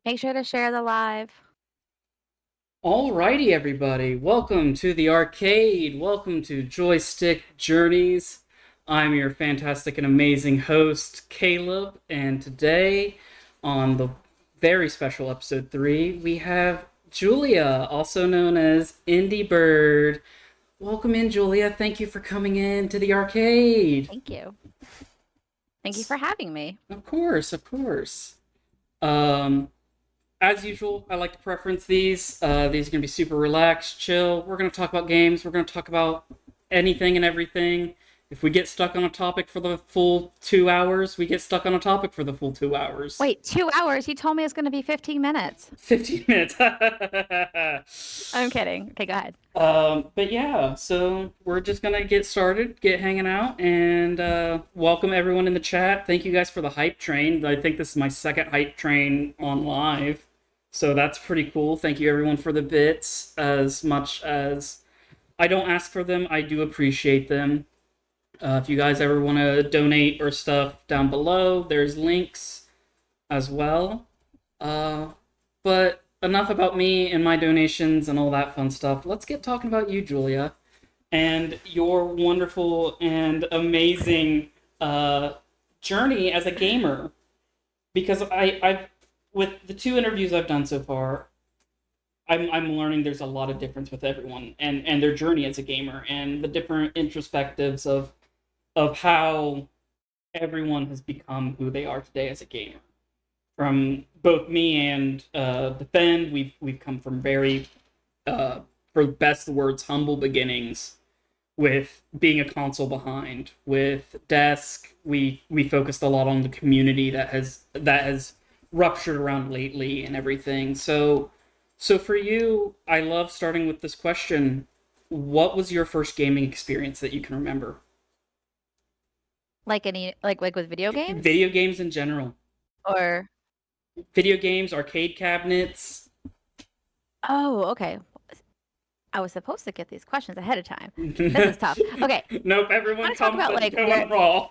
Make sure to share the live. Alrighty, everybody. Welcome to the arcade. Welcome to Joystick Journeys. I'm your fantastic and amazing host, Caleb, and today, on the very special Ep.3, we have Julia, also known as Indiebyrd. Welcome in, Julia. Thank you for coming in to the arcade. Thank you. Thank you for having me. Of course, of course. Um, As usual, I like to preference these. These are going to be super relaxed, chill. We're going to talk about games. We're going to talk about anything and everything. If we get stuck on a topic for the full 2 hours, we get stuck on a topic for the full 2 hours. Wait, 2 hours? You told me it's going to be 15 minutes. 15 minutes. I'm kidding. Okay, go ahead. But yeah, so we're just going to get started, get hanging out, and welcome everyone in the chat. Thank you guys for the hype train. I think this is my second hype train on live. So that's pretty cool. Thank you everyone for the bits. As much as I don't ask for them, I do appreciate them. If you guys ever want to donate or stuff down below, there's links as well. But enough about me and my donations and all that fun stuff. Let's get talking about you, Julia, and your wonderful and amazing journey as a gamer. Because I've with the two interviews I've done so far, I'm learning there's a lot of difference with everyone and their journey as a gamer and the different introspectives of how everyone has become who they are today as a gamer. From both me and Defend, we've come from very, for best words, humble beginnings. With being a console behind, with Desk, we focused a lot on the community that has ruptured around lately and everything. So for you, I love starting with this question. What was your first gaming experience that you can remember? Like like with video games? Video games in general. Or Video games, arcade cabinets. oh, okay. I was supposed to get these questions ahead of time. This is tough. Okay. Nope, I everyone want to talk comes about in like going where raw.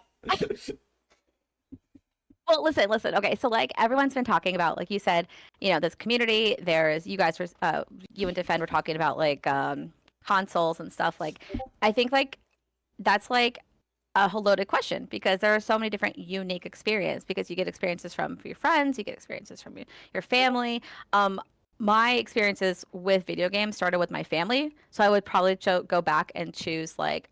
well, listen. Okay, so like everyone's been talking about, like you said, this community. There's you guys were, you and Defend were talking about like consoles and stuff. Like, I think like that's like a loaded question because there are so many different unique experiences because you get experiences from your friends, you get experiences from your family. Um, my experiences with video games started with my family, so I would probably go back and choose like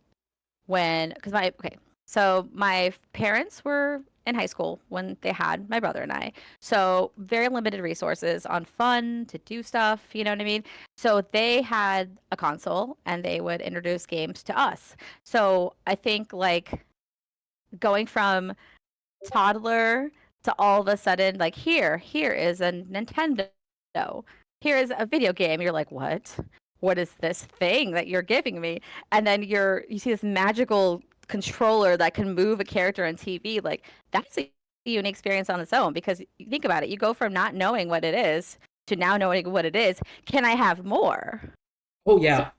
when because my okay so my parents were in high school when they had my brother and I, so very limited resources on fun to do stuff, you know what I mean? So they had a console and they would introduce games to us. So I think like going from toddler to all of a sudden like here is a Nintendo, here is a video game, you're like, what is this thing that you're giving me? And then you see this magical controller that can move a character on TV. Like, that's a unique experience on its own because you think about it, you go from not knowing what it is to now knowing what it is. Can I have more? Oh So, yeah.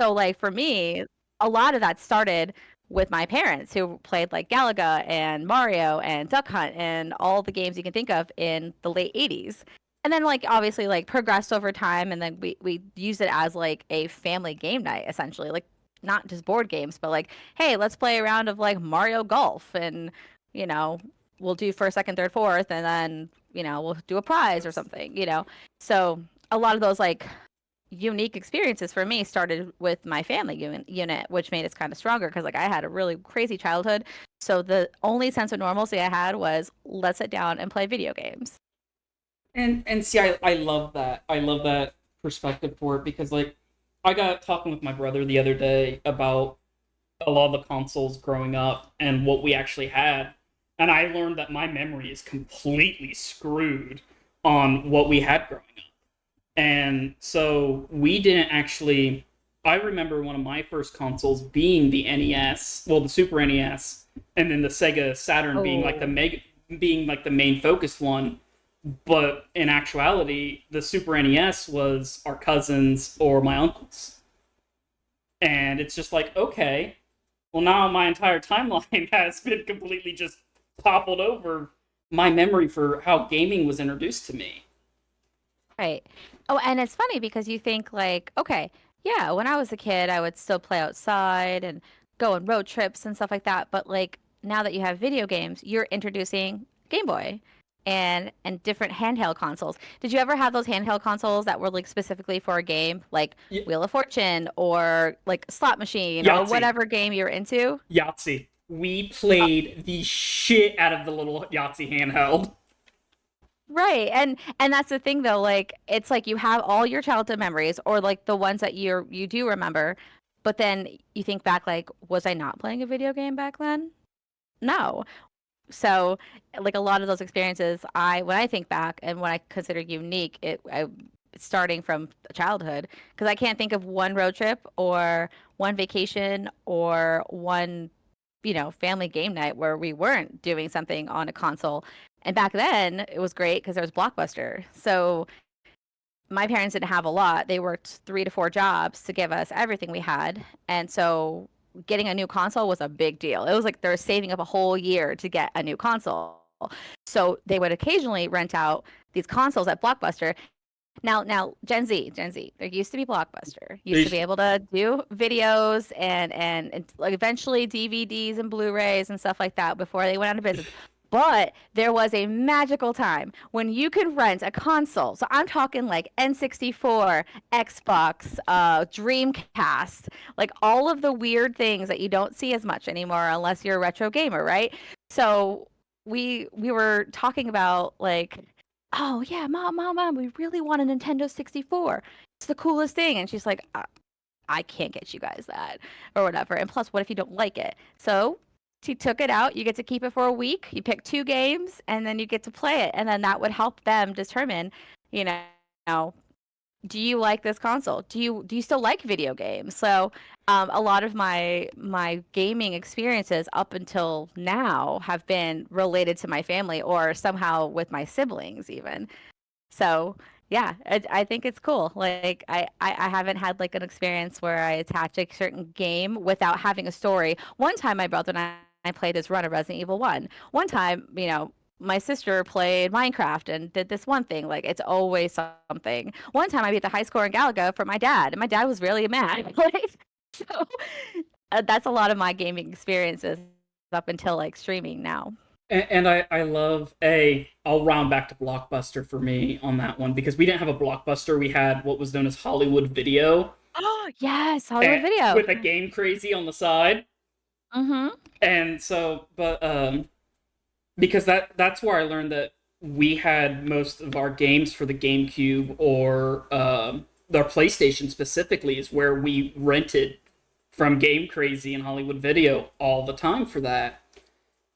so like for me, a lot of that started with my parents who played like Galaga and Mario and Duck Hunt and all the games you can think of in the late 80s. And then like obviously like progressed over time and then we used it as like a family game night essentially. Like not just board games, but like, hey, let's play a round of like Mario Golf and you know, we'll do first, second, third, fourth, and then, we'll do a prize or something. So a lot of those like unique experiences for me started with my family unit, which made it kind of stronger because like I had a really crazy childhood. So the only sense of normalcy I had was let's sit down and play video games. And see, I love that. I love that perspective for it because like I got talking with my brother the other day about a lot of the consoles growing up and what we actually had, and I learned that my memory is completely screwed on what we had growing up. And so we didn't actually. I remember one of my first consoles being the NES, well, the Super NES, and then the Sega Saturn being like the Oh, main focused one. But in actuality, the Super NES was our cousins or my uncles. And it's just like, okay, well, now my entire timeline has been completely just toppled over my memory for how gaming was introduced to me. Right. Oh, and it's funny because you think like, okay, yeah, when I was a kid, I would still play outside and go on road trips and stuff like that. But like now that you have video games, you're introducing Game Boy and different handheld consoles. Did you ever have those handheld consoles that were like specifically for a game, like Y- Wheel of Fortune or like Slot Machine or Yahtzee. whatever game you're into? Yahtzee. We Uh, played the shit out of the little Yahtzee handheld. Right. And that's the thing though, like it's like you have all your childhood memories or like the ones that you do remember, but then you think back like, was I not playing a video game back then? No. So like a lot of those experiences, I when I think back and when I consider unique, starting from childhood, because I can't think of one road trip or one vacation or one, family game night where we weren't doing something on a console. And back then, it was great because there was Blockbuster. So my parents didn't have a lot. They worked 3 to 4 jobs to give us everything we had. And so getting a new console was a big deal. It was like they were saving up a whole year to get a new console. So they would occasionally rent out these consoles at Blockbuster. Now, Gen Z, there used to be Blockbuster. Used to be able to do videos and like eventually DVDs and Blu-rays and stuff like that before they went out of business. But there was a magical time when you could rent a console. So I'm talking like N64, Xbox, Dreamcast, like all of the weird things that you don't see as much anymore unless you're a retro gamer, right? So we were talking about like, oh yeah, mom, we really want a Nintendo 64. It's the coolest thing. And she's like, I can't get you guys that or whatever. And plus, what if you don't like it? So she took it out. You get to keep it for a week. You pick 2 games and then you get to play it. And then that would help them determine, you know, do you like this console? Do you still like video games? So a lot of my gaming experiences up until now have been related to my family or somehow with my siblings even. So yeah, I think it's cool. Like I haven't had like an experience where I attach a certain game without having a story. One time my brother and I played this run of Resident Evil 1. One time, my sister played Minecraft and did this one thing. Like it's always something. One time I beat the high score in Galaga for my dad, and my dad was really mad. Like, so that's a lot of my gaming experiences up until like streaming now. And I love a. I'll round back to Blockbuster for me on that one because we didn't have a Blockbuster. We had what was known as Hollywood Video, Oh yes, Hollywood Video. with a Game Crazy on the side. Mm-hmm. And so, but because that's where I learned that we had most of our games for the GameCube or our PlayStation specifically is where we rented from Game Crazy and Hollywood Video all the time for that.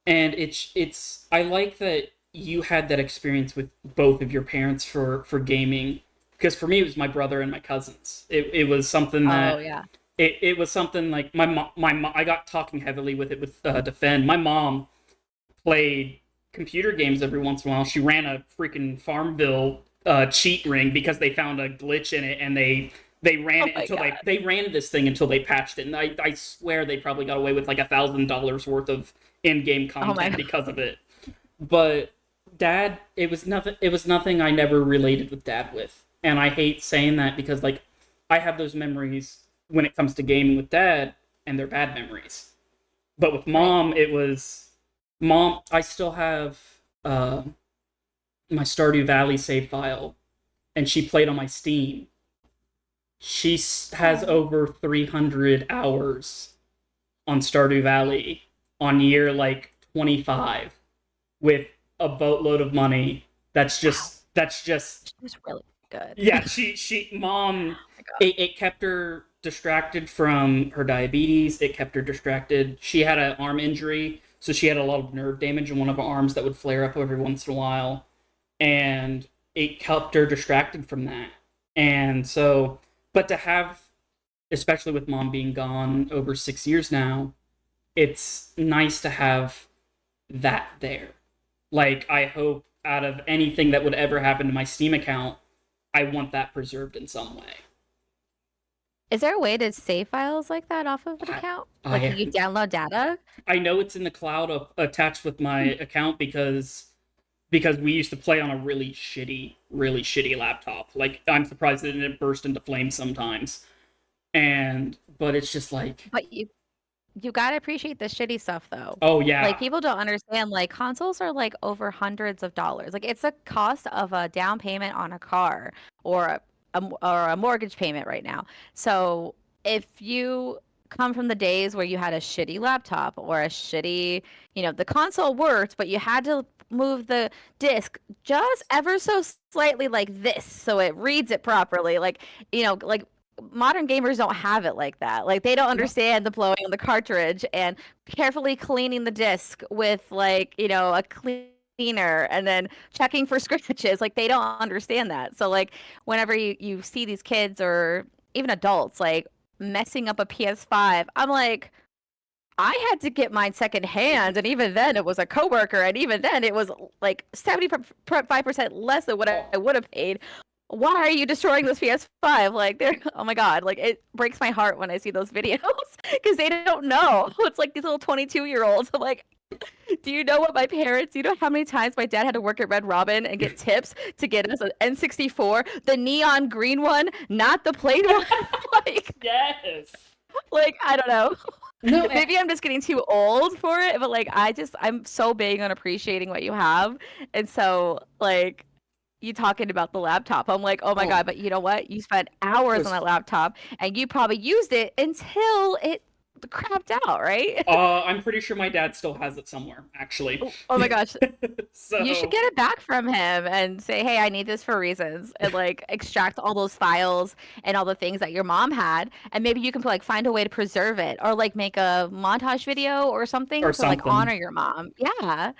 And it's I like that you had that experience with both of your parents for gaming because for me it was my brother and my cousins. It was something Oh that yeah. it was something like my mom. I got talking heavily with it with Defend. My mom played computer games every once in a while. She ran a freaking Farmville cheat ring because they found a glitch in it, and they ran Oh it my until God. they ran this thing until they patched it. And I swear they probably got away with like $1,000 worth of in-game Oh my content God. because of it. But Dad, it was nothing. It was nothing I never related with Dad with, and I hate saying that because like I have those memories when it comes to gaming with Dad, and they're bad memories. But with Right. Mom, it was Mom. I still have uh, my Stardew Valley save file, and she played on my Steam. She has Oh. over 300 hours on Stardew Valley on year like 25 with a boatload of money. Wow. That's just She was really good. yeah. She mom. My God. It kept her distracted from her diabetes. It kept her distracted. She had an arm injury, so she had a lot of nerve damage in one of her arms that would flare up every once in a while, and it kept her distracted from that. And so, but to have, especially with mom being gone over 6 years now, it's nice to have that there. Like, I hope out of anything that would ever happen to my Steam account, I want that preserved in some way. Is there a way to save files like that off of an I, account? Like, can you I, download data? I know it's in the cloud attached with my account because because we used to play on a really shitty laptop. Like, I'm surprised it didn't burst into flames sometimes. But it's just like, But you gotta appreciate the shitty stuff though. oh Like yeah, people don't understand like consoles are like over hundreds of dollars. Like it's a cost of a down payment on a car or or a mortgage payment right now. So if you come from the days where you had a shitty laptop or a shitty, the console worked, but you had to move the disc just ever so slightly like this so it reads it properly. Like modern gamers don't have it like that. Like they don't no, understand the blowing of the cartridge and carefully cleaning the disc with like, a cleaner and then checking for scratches. Like they don't understand that. So like whenever you see these kids or even adults like messing up a PS5, I'm like, I had to get mine secondhand, and even then it was a coworker, and even then it was like 75% less than what oh, I would have paid. Why are you destroying this PS5? Like, they're oh my god, like it breaks my heart when I see those videos because they don't know. It's like these little 22-year-olds. I'm like, do you know what my parents? Do you know how many times my dad had to work at Red Robin and get tips to get us an N64, the neon green one, not the plain one? like, yes. like I don't know. No, Maybe I'm just getting too old for it, but like I'm so big on appreciating what you have. And so like you talking about the laptop, I'm like, oh my oh, god, but you know what? You spent it hours on was. that laptop and you probably used it until it crapped out, right? I'm pretty sure my dad still has it somewhere, actually. Oh my gosh. You should So, get it back from him and say, "Hey, I need this for reasons," and like extract all those files and all the things that your mom had, and maybe you can like find a way to preserve it, or like make a montage video or or something to like something. honor your mom. Yeah,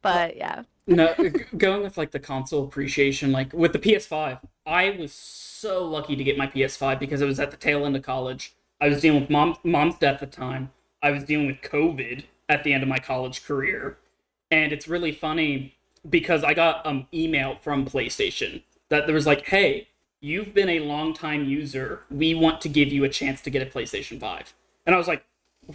Well, but yeah. no, going with like the console appreciation, like with the PS5, I was so lucky to get my PS5 because it was at the tail end of college. I was dealing with mom's death at the time. I was dealing with COVID at the end of my college career, and it's really funny because I got email from PlayStation that there was like, "Hey, you've been a long time user. We want to give you a chance to get a PlayStation 5." And I was like,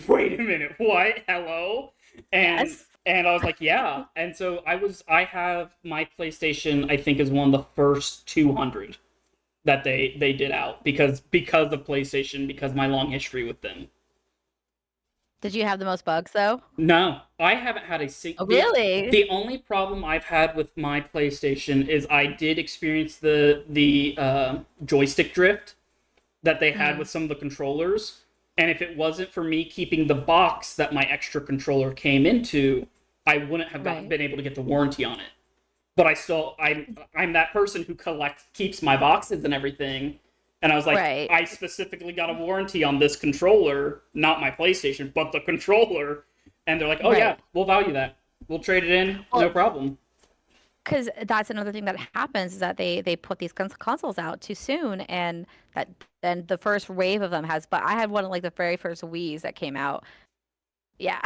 "Wait a minute, what? Hello?" And Yes. and I was like, "Yeah." And so I have my PlayStation, I think is one of the first 200 that they did out because of PlayStation, because my long history with them. Did you have the most bugs though? No, I haven't had Oh, really? the only problem I've had with my PlayStation is I did experience the joystick drift that they had Mm, with some of the controllers. And if it wasn't for me keeping the box that my extra controller came into, I wouldn't have right. been able to get the warranty on it. But I'm that person who keeps my boxes and everything. And I was like, Right. I specifically got a warranty on this controller, not my PlayStation, but the controller. And they're like, oh yeah, Right. we'll value that. We'll trade it in, no Well, problem. because that's another thing that happens is that they put these consoles out too soon, and that then the first wave of them has. But I had one of like the very first Wii's that came out. Yeah,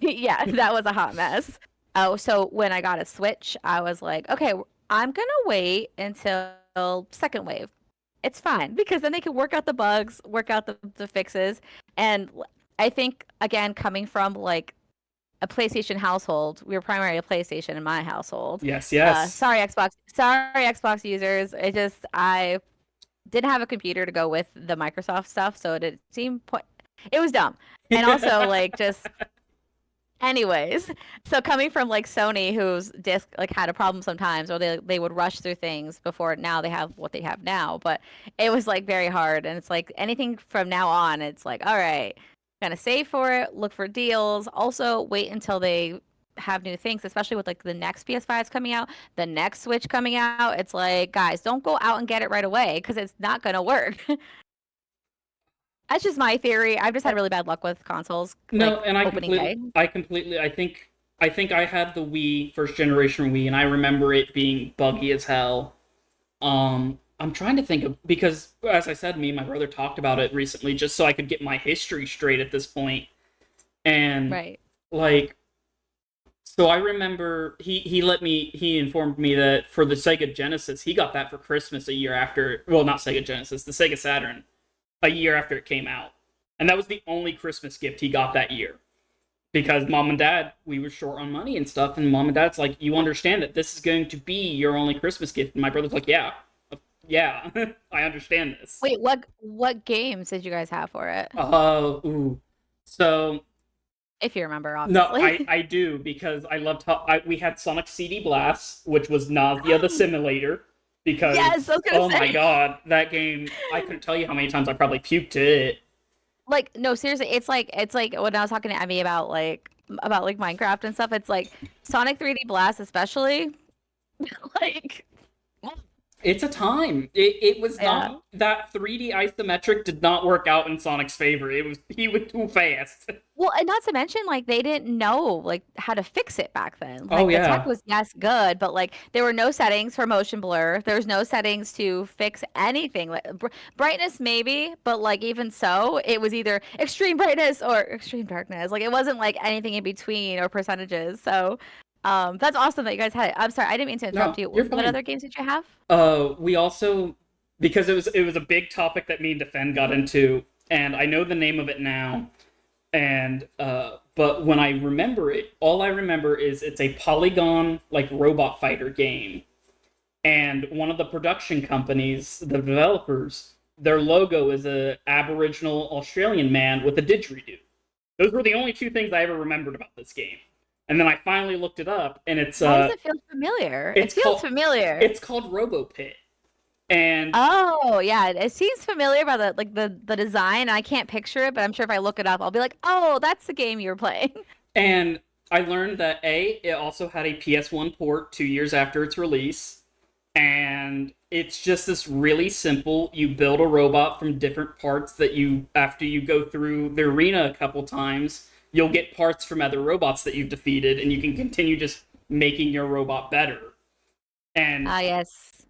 yeah, that was a hot mess. Oh, so when I got a Switch, I was like, okay, I'm gonna wait until second wave. It's fine because then they can work out the bugs, work out the fixes, and I think again coming from like a PlayStation household. We were primarily a PlayStation in my household. Yes, yes. Sorry Xbox users. I didn't have a computer to go with the Microsoft stuff, so it seemed it was dumb. And also like just anyways, so coming from like Sony whose disc like had a problem sometimes or they would rush through things before now they have what they have now, but it was like very hard and it's like anything from now on it's like all right, kind of save for it, look for deals, also wait until they have new things, especially with like the next PS5s coming out, the next Switch coming out. It's like, guys, don't go out and get it right away because it's not going to work. That's just my theory. I've just had really bad luck with consoles No, like and opening day. I think I had the Wii, first generation Wii, and I remember it being buggy as hell. I'm trying to think of, because as I said, me and my brother talked about it recently just so I could get my history straight at this point. And Right. like, so I remember he informed me that for the Sega Genesis, he got that for Christmas a year after, well, not Sega Genesis, the Sega Saturn, a year after it came out. And that was the only Christmas gift he got that year. because mom and dad, we were short on money and stuff, and mom and dad's like, you understand that this is going to be your only Christmas gift, and my brother's like, yeah, yeah, I understand this. Wait, what games did you guys have for it? Ooh. So If you remember, no, obviously. I do because I loved how we had Sonic CD Blast, which was Nausea the Simulator. Yes, I Because was gonna oh my say. god, that game! I couldn't tell you how many times I probably puked it. Like, no, seriously, it's like when I was talking to Emmy about like Minecraft and stuff, it's like Sonic 3D Blast especially. Like, It's a time. It was yeah. not that 3D isometric did not work out in Sonic's favor. He was too fast. Well, and not to mention, like, they didn't know, like, how to fix it back then. Oh Like, the tech yeah. was, yes, good, but, like, there were no settings for motion blur. There was no settings to fix anything. Like, brightness, maybe, but, like, even so, it was either extreme brightness or extreme darkness. Like, it wasn't, like, anything in between or percentages. So, that's awesome that you guys had it. I'm sorry, I didn't mean to interrupt No, you. you're What fine. other games did you have? We also because it was a big topic that me and Defend got into, and I know the name of it now. And but when I remember it, all I remember is it's a polygon like robot fighter game. And one of the production companies, the developers, their logo is a Aboriginal Australian man with a didgeridoo. Those were the only two things I ever remembered about this game. And then I finally looked it up, and Why does it feel familiar? It it's feels called familiar. it's called RoboPit. And Oh, yeah, it seems familiar by the design. I can't picture it, but I'm sure if I look it up, I'll be like, "Oh, that's the game you were playing." and I learned that it also had a PS1 port 2 years after its release, and it's just this really simple. You build a robot from different parts that you after you go through the arena a couple times, you'll get parts from other robots that you've defeated, and you can continue just making your robot better. And Ah, yes.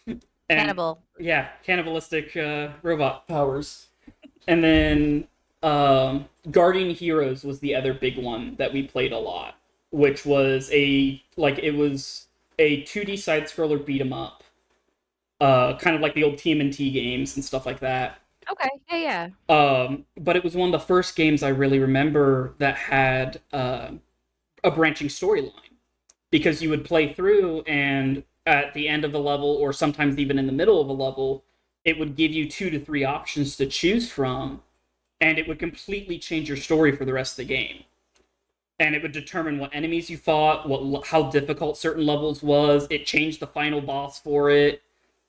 and Cannibal. yeah, cannibalistic robot powers. And then Guardian Heroes was the other big one that we played a lot, which was it was a 2D side scroller beat 'em up, kind of like the old TMNT games and stuff like that. Okay. Yeah, yeah. But it was one of the first games I really remember that had a branching storyline, because you would play through, and at the end of the level, or sometimes even in the middle of a level, it would give you 2 to 3 options to choose from, and it would completely change your story for the rest of the game. And it would determine what enemies you fought, how difficult certain levels was. It changed the final boss for it.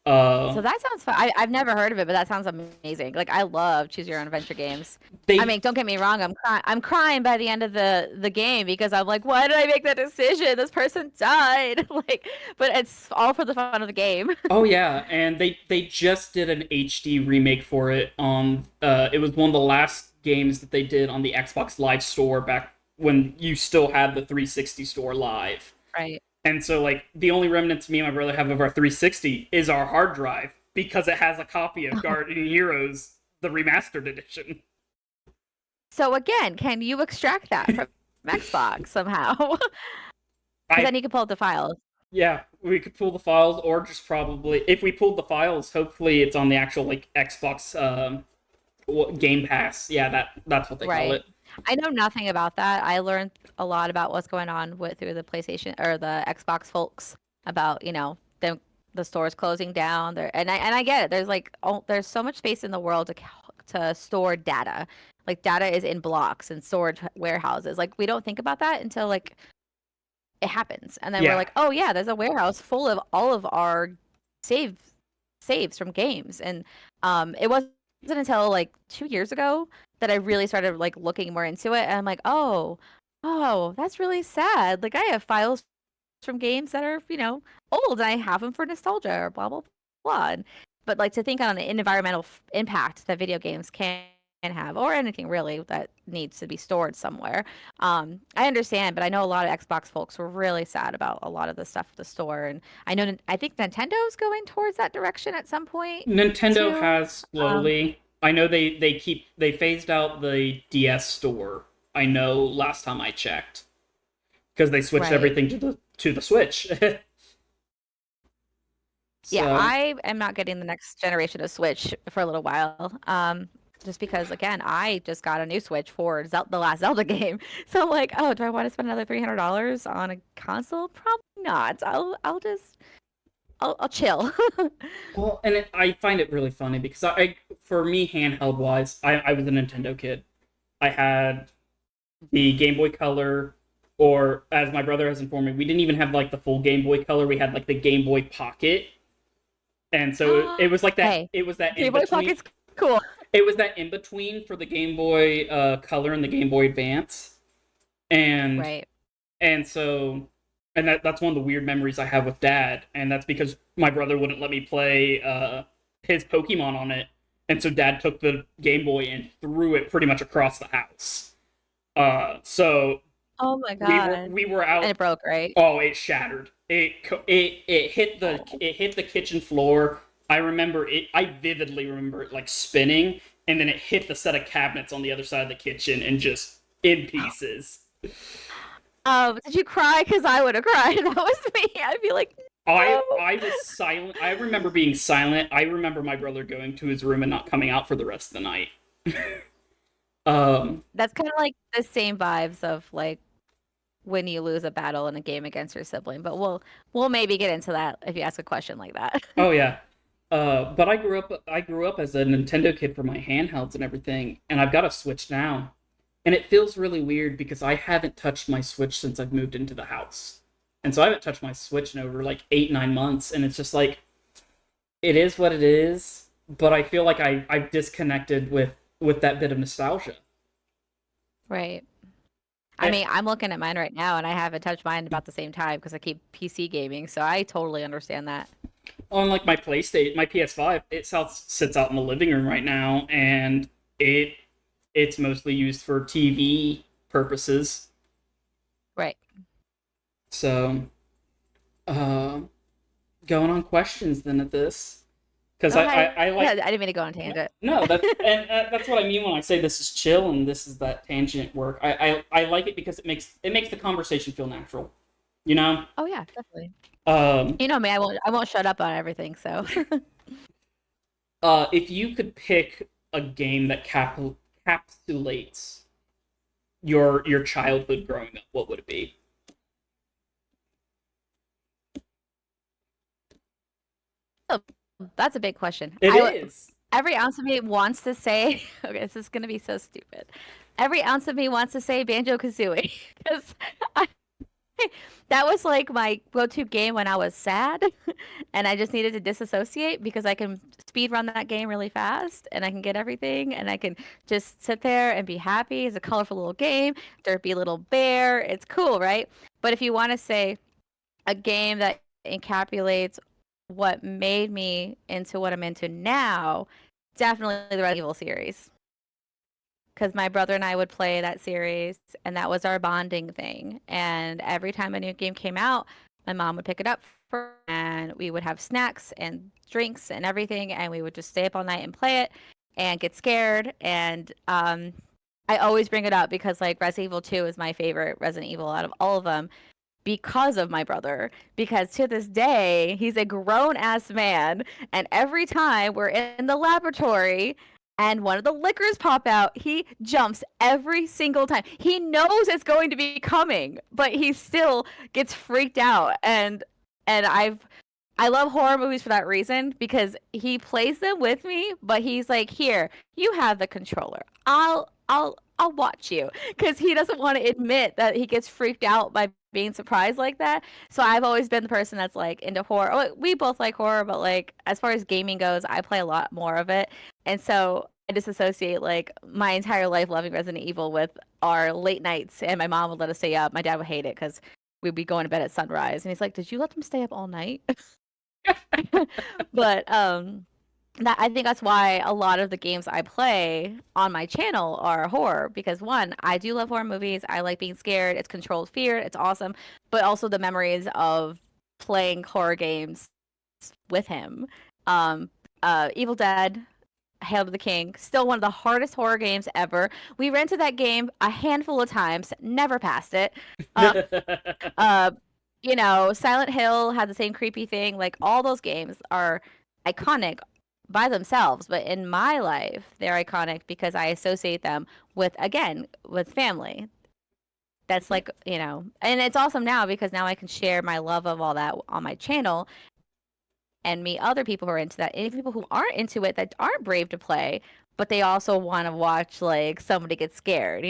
So that sounds fun. I've never heard of it, but that sounds amazing. Like, I love choose your own adventure games. I They mean, don't get me wrong, I'm crying by the end of the game because I'm like, why did I make that decision? This person died. Like, but it's all for the fun of the game. Oh yeah, and they just did an HD remake for it on it was one of the last games that they did on the Xbox Live store back when you still had the 360 store live. Right. And so like the only remnants me and my brother have of our 360 is our hard drive, because it has a copy of Guardian Heroes the remastered edition. So again, can you extract that from Xbox somehow? Because I then you can pull up the files. Yeah, we could pull the files, or just probably if we pulled the files, hopefully it's on the actual like Xbox Game Pass. Yeah, that's what they call Right. it. I know nothing about that. I learned a lot about what's going on through the PlayStation or the Xbox folks about, the stores closing down there. And I get it. There's like there's so much space in the world to store data. Like, data is in blocks and storage warehouses. Like, we don't think about that until like it happens. And then we're Yeah. like, "Oh yeah, there's a warehouse full of all of our save saves from games." And it wasn't until like 2 years ago that I really started like looking more into it. And I'm like, oh, that's really sad. Like, I have files from games that are, old, and I have them for nostalgia or blah blah blah. But like, to think on an environmental impact that video games can have, or anything really that needs to be stored somewhere. I understand, but I know a lot of Xbox folks were really sad about a lot of the stuff at the store, and I think Nintendo's going towards that direction at some point Nintendo too. has Um, slowly. I know they phased out the DS store. I know last time I checked, because they switched right. everything to the Switch. Yeah, So I am not getting the next generation of Switch for a little while. just because again, I just got a new Switch for the last Zelda game. So I'm like, oh, do I want to spend another $300 on a console? Probably not. I'll chill. Well, and I find it really funny because for me, handheld wise, I was a Nintendo kid. I had the Game Boy Color, or as my brother has informed me, we didn't even have like the full Game Boy Color. We had like the Game Boy Pocket, and so it was like that. Hey, It was that in Game Boy between. Pocket's cool. It was that in between for the Game Boy Color and the Game Boy Advance, and Right. and so and that's one of the weird memories I have with Dad, and that's because my brother wouldn't let me play his Pokemon on it, and so Dad took the Game Boy and threw it pretty much across the house. So Oh my we were God. we were And out. it broke, right? Oh, it shattered. It hit the Oh. it hit the kitchen floor. I remember it. I vividly remember it like spinning, and then it hit the set of cabinets on the other side of the kitchen and just in pieces. Did you cry? Because I would have cried. That was me. I'd be like, no. I was silent. I remember being silent. I remember my brother going to his room and not coming out for the rest of the night. Um, That's kind of like the same vibes of like when you lose a battle in a game against your sibling. But we'll maybe get into that if you ask a question like that. oh yeah. But I grew up as a Nintendo kid for my handhelds and everything, and I've got a Switch now. And it feels really weird because I haven't touched my Switch since I've moved into the house. And so I haven't touched my Switch in over like 8, 9 months, and it's just like it is what it is, but I feel like I've disconnected with that bit of nostalgia. Right. I And, mean, I'm looking at mine right now, and I haven't touched mine about the same time because I keep PC gaming. So I totally understand that. unlike my PlayStation, my PS5, sits out in the living room right now, and it's mostly used for TV purposes. Right. So, uh, going on questions then at this, because Okay. I Yeah, I like didn't mean to go on a tangent. no that and that's what I mean when I say this is chill and this is that tangent work. I like it because it makes the conversation feel natural, you know. Oh yeah, definitely. Um, You know me, I won't shut up on everything. So if you could pick a game that capsulates your childhood growing up, what would it be? oh, that's a big question. It is. Every ounce of me wants to say, okay, this is gonna be so stupid. Every ounce of me wants to say Banjo Kazooie because that was like my go-to game when I was sad and I just needed to disassociate because I can speed run that game really fast and I can get everything and I can just sit there and be happy. It's a colorful little game, derpy little bear. It's cool, right? But if you want to say a game that encapsulates what made me into what I'm into now, definitely the Resident Evil series because my brother and I would play that series, and that was our bonding thing. And every time a new game came out, my mom would pick it up for, and we would have snacks and drinks and everything, and we would just stay up all night and play it and get scared. And I always bring it up because like Resident Evil 2 is my favorite Resident Evil out of all of them because of my brother. Because to this day, he's a grown ass man, and every time we're in the laboratory and one of the liquors pop out, he jumps every single time. He knows it's going to be coming, but he still gets freaked out. And I love horror movies for that reason because he plays them with me, but he's like, "Here, you have the controller. I'll watch you," because he doesn't want to admit that he gets freaked out by being surprised like that. So I've always been the person that's like into horror. Oh, we both like horror, but like as far as gaming goes, I play a lot more of it. And so I disassociate like my entire life loving Resident Evil with our late nights, and my mom would let us stay up. My dad would hate it because we'd be going to bed at sunrise, and he's like, "Did you let them stay up all night?" But that I think that's why a lot of the games I play on my channel are horror because one, I do love horror movies. I like being scared. It's controlled fear. It's awesome. But also the memories of playing horror games with him. Um, Evil Dead, Hail to the King, still one of the hardest horror games ever. We rented that game a handful of times, never passed it. Uh, uh, Silent Hill had the same creepy thing. Like all those games are iconic, by themselves, but in my life, they're iconic because I associate them with, again, with family. That's like, and it's awesome now because now I can share my love of all that on my channel and meet other people who are into that. And people who aren't into it, that aren't brave to play, but they also want to watch like somebody get scared.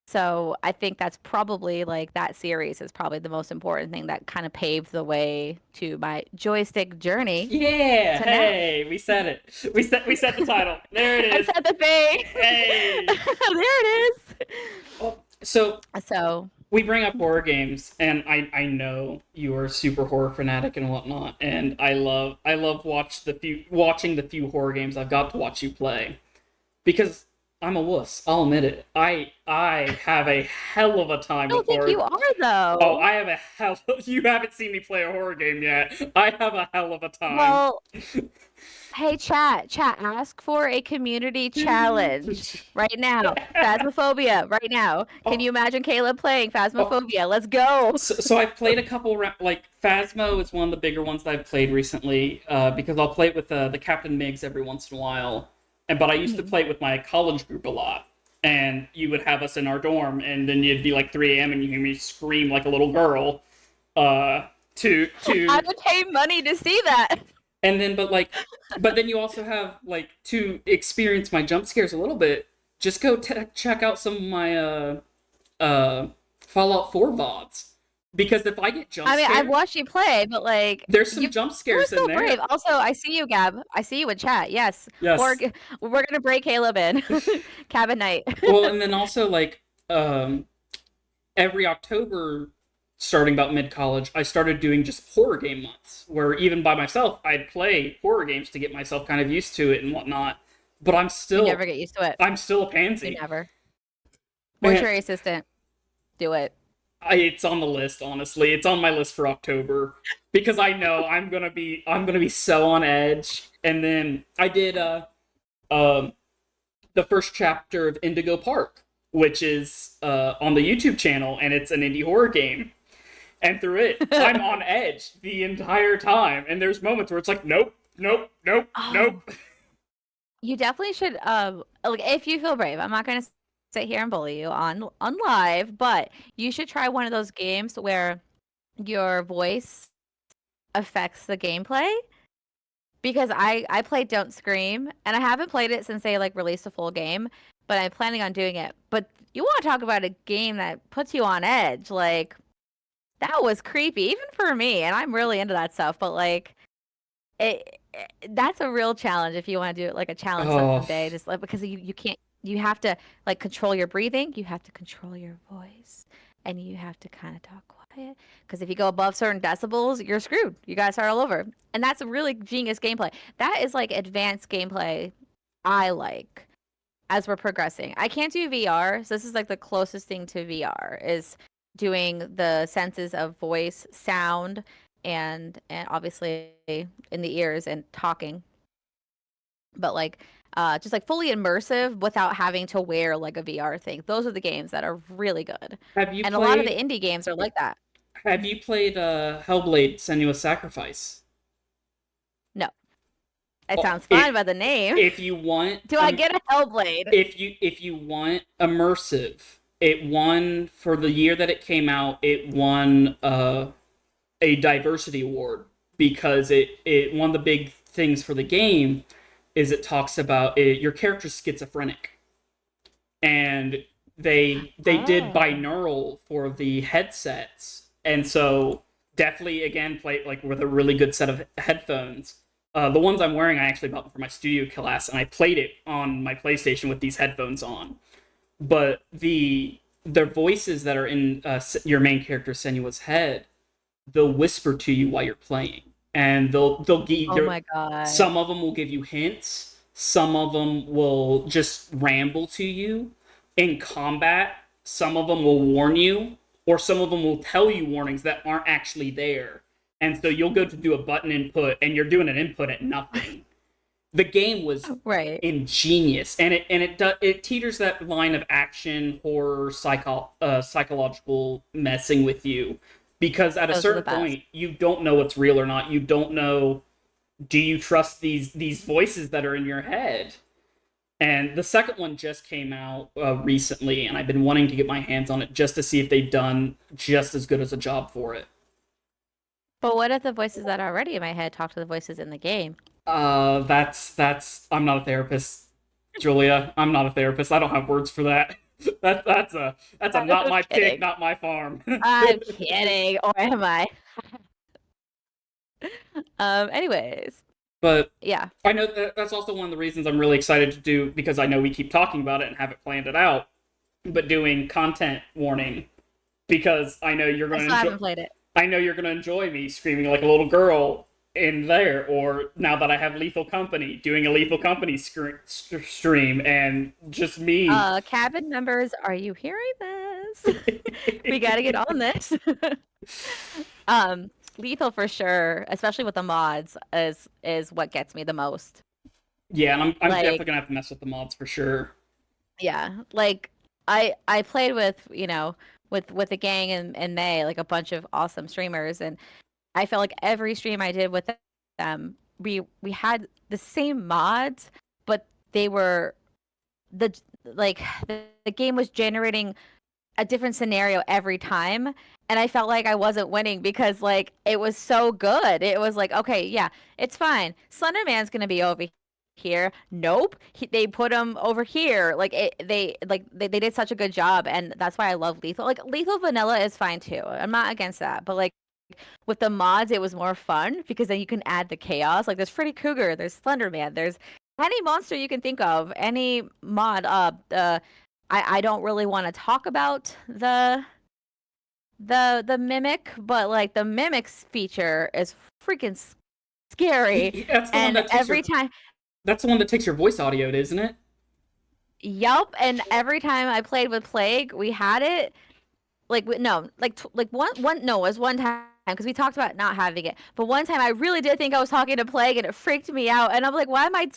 So I think that's probably like that series is probably the most important thing that kind of paved the way to my joystick journey Yeah, to now. hey, we said it. We set the title. There it I is. said the thing. Hey. There it is. Oh, so So we bring up horror games, and I know you are a super horror fanatic and whatnot, and I love watching the few horror games I've got to watch you play, because I'm a wuss. I'll admit it. I have a hell of a time I with don't think horror. you are Oh, though. I have a hell. You haven't seen me play a horror game yet. I have a hell of a time. Well, hey, chat, ask for a community challenge right now. Phasmophobia, right now. Can Oh, you imagine Caleb playing oh, Phasmophobia? Let's go. so I've played a couple like Phasmo is one of the bigger ones that I've played recently, because I'll play it with the Captain Migs every once in a while, but I used to Mhm. play it with my college group a lot, and you would have us in our dorm, and then it'd be like 3 a.m. and you hear me scream like a little girl, uh, I to would pay money to see that. and then but then you also have like to experience my jump scares a little bit. Just go check out some of my uh Fallout 4 VODs, because if I get jump I mean, I've scared, watched you play, but like there's some you jump you were scares in so brave. there. Also, I see you, Gab. I see you in chat. Yes. Yes. We're gonna break Caleb in. Cabin night. Well, and then also like um every October, starting about mid college, I started doing just horror game months, where even by myself, I'd play horror games to get myself kind of used to it and whatnot. But You never get used to it. I'm still a You pansy. never. And Mortuary assistant. Do it. it's on the list, honestly. It's on my list for October, because I know I'm gonna be so on edge. And then I did um the first chapter of Indigo Park, which is on the YouTube channel, and it's an indie horror game. And through it, I'm on edge the entire time. And there's moments where it's like, nope, nope, nope, Oh, nope. you definitely should like if you feel brave. I'm not gonna sit here and bully you on live, but you should try one of those games where your voice affects the gameplay. Because I played Don't Scream, and I haven't played it since they like released a full game, but I'm planning on doing it. But you want to talk about a game that puts you on edge? Like that was creepy, even for me, and I'm really into that stuff. But like that's a real challenge if you want to do it like a challenge Oh, someday. Just like because you can't you have to like control your breathing, you have to control your voice, and you have to kind of talk quiet. Because if you go above certain decibels, you're screwed. You gotta start all over. And that's a really genius gameplay. That is like advanced gameplay I like as we're progressing. I can't do VR, so this is like the closest thing to VR is doing the senses of voice, sound, and obviously in the ears and talking. But like just like fully immersive without having to wear like a VR thing. Those are the games that are really good. have you And a lot of the played? indie games are like that. Have you played Hellblade: Senua's Sacrifice? No. It Oh, sounds fun by the name. if you want Do I get a Hellblade? if you want immersive, it won for the year that it came out. It won a diversity award, because it one of the big things for the game is it talks about your character's schizophrenic, and they did Oh. binaural for the headsets, and so definitely again play like with a really good set of headphones. The ones I'm wearing, I actually bought them for my studio class, and I played it on my PlayStation with these headphones on. But the voices that are in your main character Senua's head, they'll whisper to you while you're playing, and they'll give Oh my god. some of them will give you hints, some of them will just ramble to you. In combat, some of them will warn you, or some of them will tell you warnings that aren't actually there, and so you'll go to do a button input and you're doing an input at nothing. The game was Right. ingenious, and it teeters that line of action, horror, psychological messing with you, because at a Those are the certain best. point you don't know what's real or not. You don't know do you trust these voices that are in your head? And the second one just came out recently, and I've been wanting to get my hands on it just to see if they've done just as good as a job for it. But what if the voices that are already in my head talk to the voices in the game? That's I'm not a therapist, Julia. I'm not a therapist. I don't have words for that. That's a not I'm my pig, kidding. not my farm. I'm kidding. Or am I? Anyways, But yeah. I know that's also one of the reasons I'm really excited to do, because I know we keep talking about it and haven't planned it out, but doing content warning, because I know you're I going to still enjoy. haven't played it. I know you're going to enjoy me screaming like a little girl in there, or now that I have Lethal Company, doing a Lethal Company stream, and just me. Cabin members, are you hearing this? We gotta get on this. um, Lethal for sure, especially with the mods, is what gets me the most. Yeah, and I'm definitely Like, gonna have to mess with the mods for sure. yeah, like I played with, with the gang in May, like a bunch of awesome streamers, and I felt like every stream I did with them, we had the same mods, but they were the like the game was generating a different scenario every time, and I felt like I wasn't winning because like it was so good. It was like, okay, yeah, it's fine. Slender Man's gonna be over here. Nope, they put him over here. Like they did such a good job, and that's why I love Lethal. Like Lethal Vanilla is fine too. I'm not against that, but like with the mods, it was more fun because then you can add the chaos. Like there's Freddy Krueger, there's Slender Man, there's any monster you can think of, any mod. I don't really want to talk about the mimic, but like the mimics feature is freaking scary, That's the one and that takes every your. time, That's the one that takes your voice audio, isn't it? yup, and every time I played with Plague, we had it. Like no, like one no, it was one time because we talked about not having it. But one time I really did think I was talking to Plague and it freaked me out. And I'm like, why am I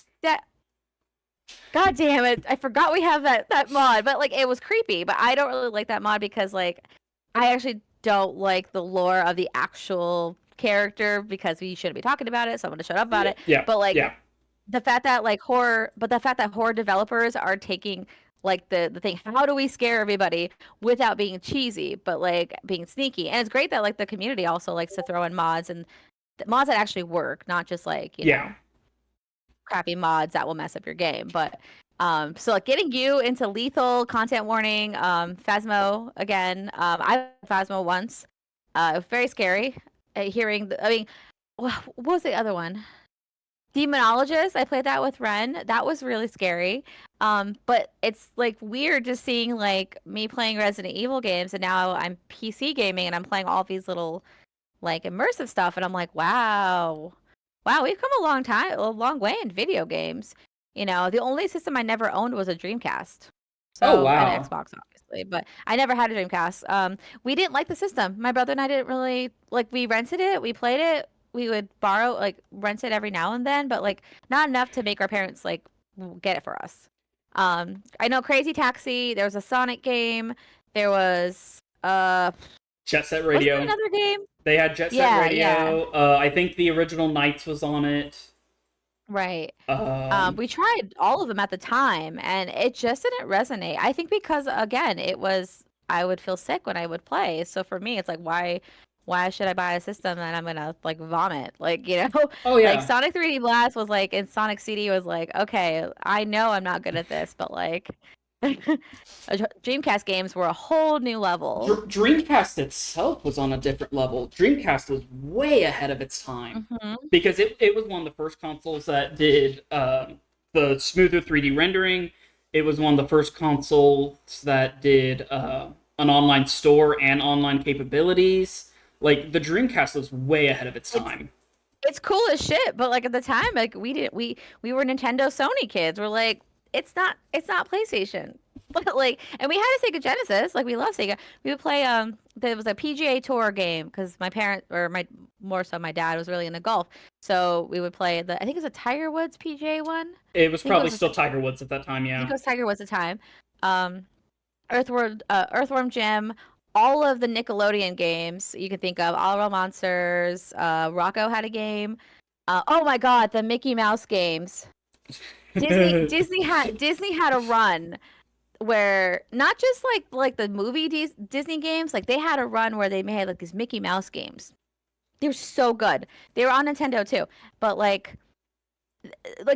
God damn it. I forgot we have that mod. But like it was creepy. But I don't really like that mod because like I actually don't like the lore of the actual character because we shouldn't be talking about it. So I'm gonna shut up about Yeah, it. yeah, But like yeah, the fact that horror developers are taking like the thing, how do we scare everybody without being cheesy but like being sneaky? And it's great that like the community also likes to throw in mods and mods that actually work, not just like yeah. crappy mods that will mess up your game. But so like getting you into Lethal, content warning, Phasmo again. I Phasmo once. It was very scary. Hearing I mean, what was the other one? Demonologist, I played that with Ren. That was really scary. But it's like weird just seeing like me playing Resident Evil games and now I'm PC gaming and I'm playing all these little like immersive stuff and I'm like, wow. Wow, we've come a long way in video games. The only system I never owned was a Dreamcast. Oh So, and wow. Xbox obviously, but I never had a Dreamcast. We didn't like the system. My brother and I didn't really like we rented it, we played it, we would borrow like rent it every now and then, but like not enough to make our parents like get it for us. I know Crazy Taxi, there was a Sonic game, there was Jet Set wasn't there Radio. another game? They had Jet Set Yeah, yeah. Radio. I think the original Knights was on it. Right. Um, We tried all of them at the time, and it just didn't resonate. I think because again, it was I would feel sick when I would play. So for me, it's like why should I buy a system that I'm gonna like vomit? Like, oh like yeah. Sonic 3D Blast was like, and Sonic CD was like, okay, I know I'm not good at this, but like Dreamcast games were a whole new level. Dreamcast itself was on a different level. Dreamcast was way ahead of its time Hmm. because it was one of the first consoles that did the smoother 3D rendering. It was one of the first consoles that did an online store and online capabilities. Like the Dreamcast was way ahead of its It's time. it's cool as shit, but like at the time, like we were Nintendo Sony kids. We're like, it's not PlayStation. But like, and we had a Sega Genesis. Like we love Sega. We would play there was a PGA Tour game because my parent or my more so my dad was really into golf. So we would play I think it was a Tiger Woods PGA one. It was I think it probably was still Tiger Woods at that time, I think yeah. it was Tiger Woods at the time. Um, Earthworm Jim, all of the Nickelodeon games you can think of, All Real Monsters, Rocco had a game. Oh my God, the Mickey Mouse games. Disney had a run where not just like the movie Disney games, like they had a run where they made like these Mickey Mouse games. They're so good. They were on Nintendo too, but like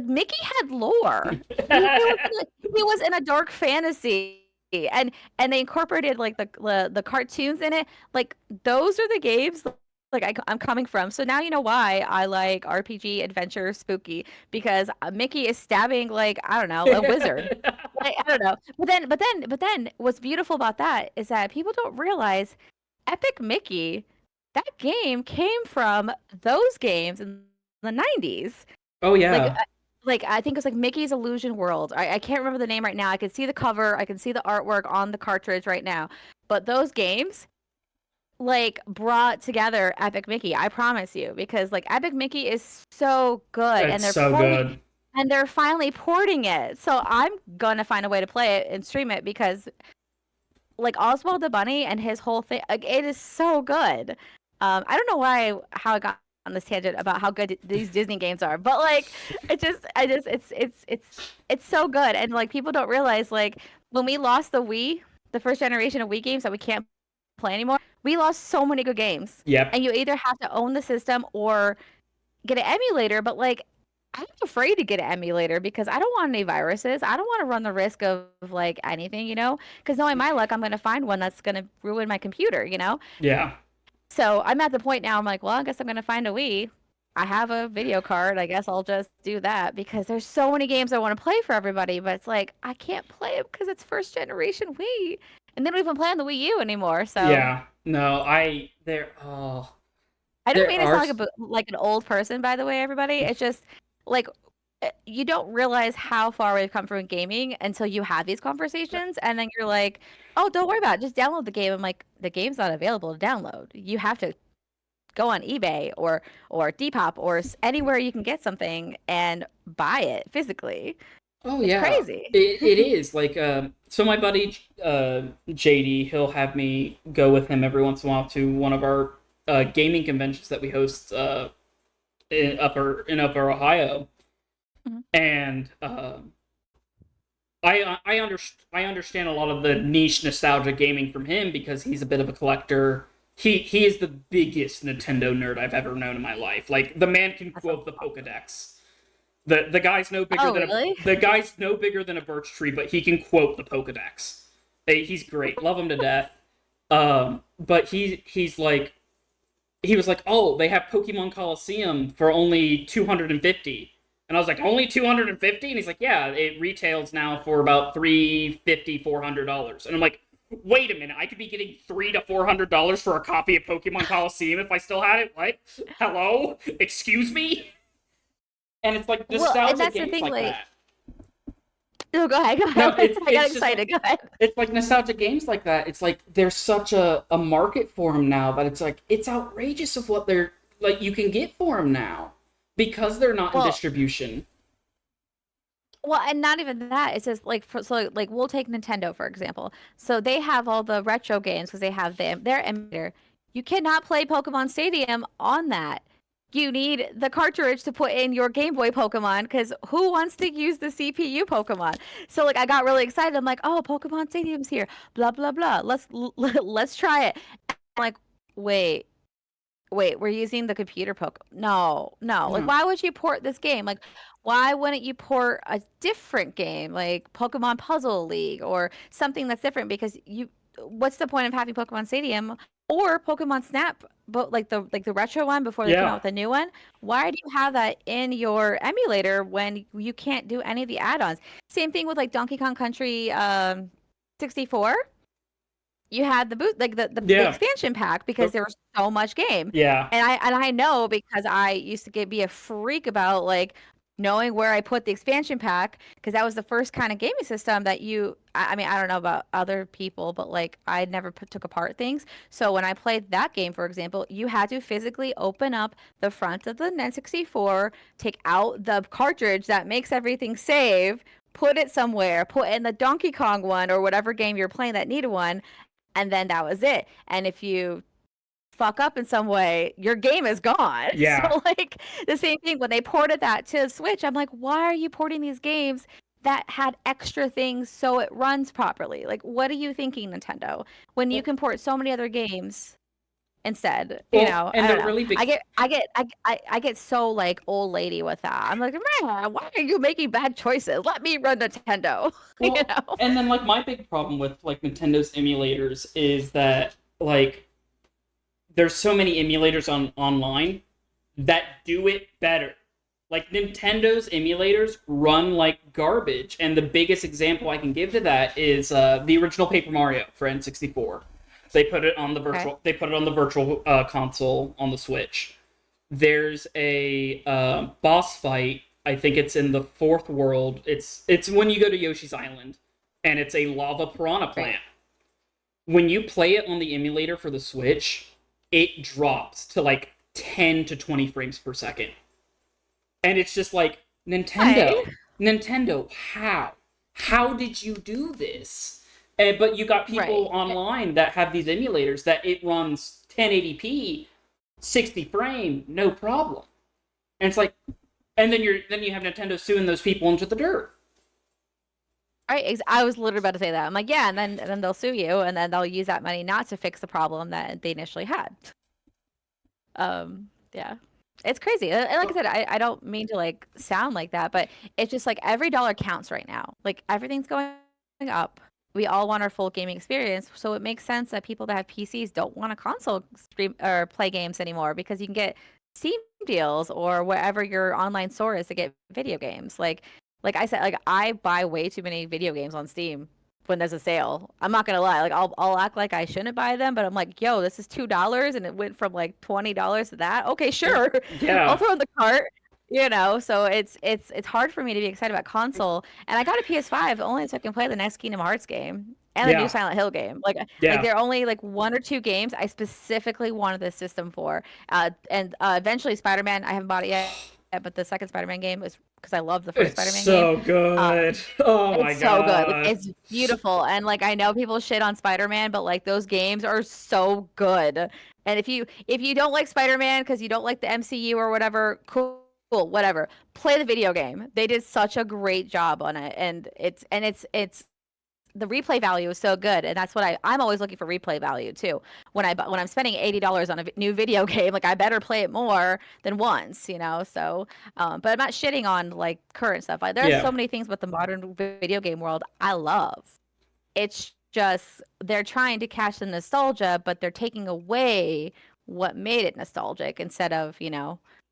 Mickey had lore. He was in a dark fantasy, and they incorporated like the cartoons in it. Like those are the games like I'm coming from. So now you know why I like RPG adventure spooky, because Mickey is stabbing like I don't know, a wizard. Like, I don't know. But then what's beautiful about that is that people don't realize Epic Mickey, that game came from those games in the 90s. Oh Like, yeah. I think it was like Mickey's Illusion World. I can't remember the name right now. I can see the cover. I can see the artwork on the cartridge right now. But those games like brought together Epic Mickey. I promise you, because like Epic Mickey is so good, It's so good. and they're finally porting it. So I'm gonna find a way to play it and stream it because like Oswald the Bunny and his whole thing, like, it is so good. I don't know how I got on this tangent about how good these Disney games are, but like, it's so good, and like people don't realize like when we lost the Wii, the first generation of Wii games that we can't play anymore, we lost so many good games, Yep. and you either have to own the system or get an emulator, but like I'm afraid to get an emulator because I don't want any viruses. I don't want to run the risk of like anything, because knowing my luck, I'm going to find one that's going to ruin my computer. Yeah. So I'm at the point now, I'm like, well, I guess I'm going to find a Wii. I have a video card. I guess I'll just do that because there's so many games I want to play for everybody, but it's like I can't play it because it's first generation Wii. And they don't even play on the Wii U anymore. So Yeah. No, I there oh I don't there mean to are sound like an old person, by the way, everybody. It's just like you don't realize how far we've come from gaming until you have these conversations, and then you're like, "Oh, don't worry about it. Just download the game." I'm like, "The game's not available to download. You have to go on eBay or Depop or anywhere you can get something and buy it physically." Oh It's yeah, crazy. it is like so my buddy JD, he'll have me go with him every once in a while to one of our gaming conventions that we host in upper Ohio, Mhm. and I understand a lot of the niche nostalgia gaming from him because he's a bit of a collector. He is the biggest Nintendo nerd I've ever known in my life. Like the man can That's quote the awesome. Pokédex. The guy's no bigger Oh, than really? a birch tree, but he can quote the Pokedex. Hey, he's great. Love him to death. But he was like, oh, they have Pokemon Coliseum for only 250. And I was like, only 250? And he's like, yeah, it retails now for about 350, $400. And I'm like, wait a minute, I could be getting $300 to $400 for a copy of Pokemon Coliseum if I still had it? What? Hello? Excuse me? And it's like Well, and nostalgia that's the games thing. like Like, that. no, go ahead. Go No, ahead. it's I got it's just like excited. Go ahead. it's like nostalgia games like that. It's like there's such a market for them now that it's like it's outrageous of what they're like you can get for them now because they're not in Well, distribution. and not even that. It's just like like we'll take Nintendo for example. So they have all the retro games because they have their emulator. You cannot play Pokemon Stadium on that. You need the cartridge to put in your Game Boy Pokemon because who wants to use the CPU Pokemon? So like I got really excited. I'm like, oh, Pokemon Stadium's here. Blah blah blah. Let's try it. I'm like, wait, we're using the computer no, no. Like, Yeah. why would you port this game? Like, why wouldn't you port a different game like Pokemon Puzzle League or something that's different? Because what's the point of having Pokemon Stadium or Pokemon Snap, but like the retro one before they came out Yeah. with the new one? Why do you have that in your emulator when you can't do any of the add-ons? Same thing with like Donkey Kong Country 64. You had the boot like the Yeah. expansion pack because there was so much game. Yeah. And I know because I used to be a freak about like knowing where I put the expansion pack because that was the first kind of gaming system that I mean I don't know about other people but like I never took apart things. So when I played that game for example, you had to physically open up the front of the N64, take out the cartridge that makes everything save, put it somewhere, put in the Donkey Kong one or whatever game you're playing that needed one, and then that was it. And if you fuck up in some way, your game is gone. Yeah. So like the same thing when they ported that to Switch, I'm like, why are you porting these games that had extra things so it runs properly? Like, what are you thinking, Nintendo? When you can port so many other games instead, Well, I and don't they're know. really big. I get so like old lady with that. I'm like, man, why are you making bad choices? Let me run Nintendo. You Well, know? and then like my big problem with like Nintendo's emulators is that like there's so many emulators online that do it better. Like Nintendo's emulators run like garbage, and the biggest example I can give to that is the original Paper Mario for N64. They put it on the Okay. virtual. They put it on the virtual console on the Switch. There's a boss fight. I think it's in the fourth world. It's when you go to Yoshi's Island, and it's a lava piranha Right. plant. When you play it on the emulator for the Switch, it drops to like 10 to 20 frames per second. And it's just like, Hi. Nintendo, how? How did you do this? But you got people Right. online that have these emulators that it runs 1080p, 60 frame, no problem. And it's like, and then you have Nintendo suing those people into the dirt. Right. I was literally about to say that. I'm like, yeah, and then they'll sue you, and then they'll use that money not to fix the problem that they initially had. Yeah. It's crazy. And like I said, I don't mean to like sound like that, but it's just like every dollar counts right now. Like everything's going up. We all want our full gaming experience, so it makes sense that people that have PCs don't want a console stream or play games anymore because you can get Steam deals or wherever your online store is to get video games. Like I said, like I buy way too many video games on Steam when there's a sale. I'm not gonna lie. Like I'll act like I shouldn't buy them, but I'm like, yo, this is $2 and it went from like $20 to that. Okay, sure. I'll Yeah, throw in the cart. So it's hard for me to be excited about console. And I got a PS5 only so I can play the next Kingdom Hearts game and the new yeah, Silent Hill game. Like yeah, there are only like one or two games I specifically wanted this system for. And eventually Spider-Man, I haven't bought it yet, but the second Spider-Man game was because I love the first it's Spider-Man game. so Um, good. Oh my it's so good. Like, god. it's beautiful. And like I know people shit on Spider-Man, but like those games are so good. And if you don't like Spider-Man because you don't like the MCU or whatever, cool, whatever. Play the video game. They did such a great job on it. And it's the replay value is so good, and that's what I'm always looking for replay value too. When I'm spending $80 on a new video game, like I better play it more than once. So, but I'm not shitting on like current stuff. Like there are Yeah, so many things with the modern video game world I love. It's just they're trying to catch the nostalgia, but they're taking away what made it nostalgic instead of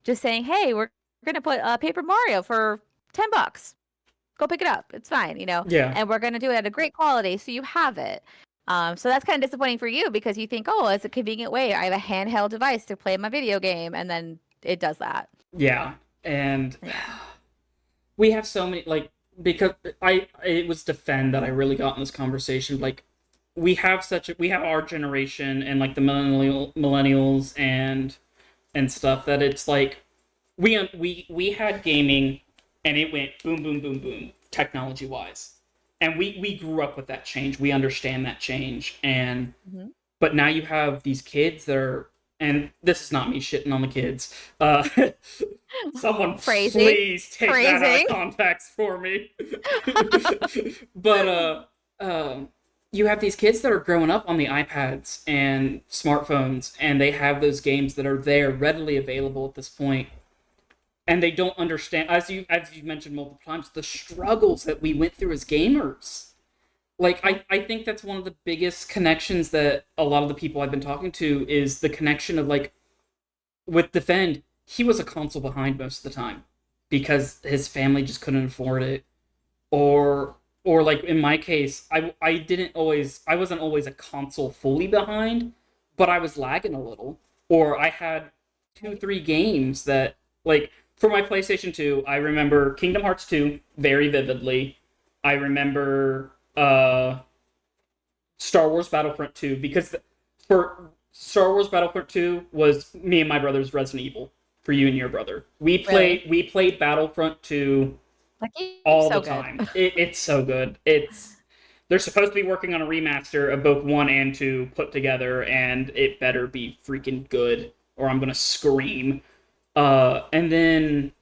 just saying, hey, we're gonna put Paper Mario for $10. Go pick it up. It's fine. yeah, And we're going to do it at a great quality so you have it. So that's kind of disappointing for you because you think, oh, it's a convenient way. I have a handheld device to play my video game, and then it does that. yeah. And Yeah. we have so many like because it was Defend that I really got in this conversation. Like we have our generation and like the millennials and stuff that it's like we had gaming and it went boom boom boom boom technology wise, and we grew up with that change. We understand that change, and Mm-hmm. but now you have these kids that are, and this is not me shitting on the kids. Someone Phrasing. please take that out of context for me. But you have these kids that are growing up on the iPads and smartphones, and they have those games that are there readily available at this point, and they don't understand, as you mentioned multiple times, the struggles that we went through as gamers. Like I think that's one of the biggest connections that a lot of the people I've been talking to is the connection of like with Defend, he was a console behind most of the time because his family just couldn't afford it. Or like in my case, I wasn't always a console fully behind, but I was lagging a little. Or I had 2, 3 games that like for my PlayStation 2, I remember Kingdom Hearts 2 very vividly. I remember Star Wars Battlefront 2 because for Star Wars Battlefront 2 was me and my brother's Resident Evil for you and your brother. We played Battlefront 2 Like, it's all so the good. time. It's so good. It's they're supposed to be working on a remaster of both 1 and 2 put together, and it better be freaking good, or I'm gonna scream. And then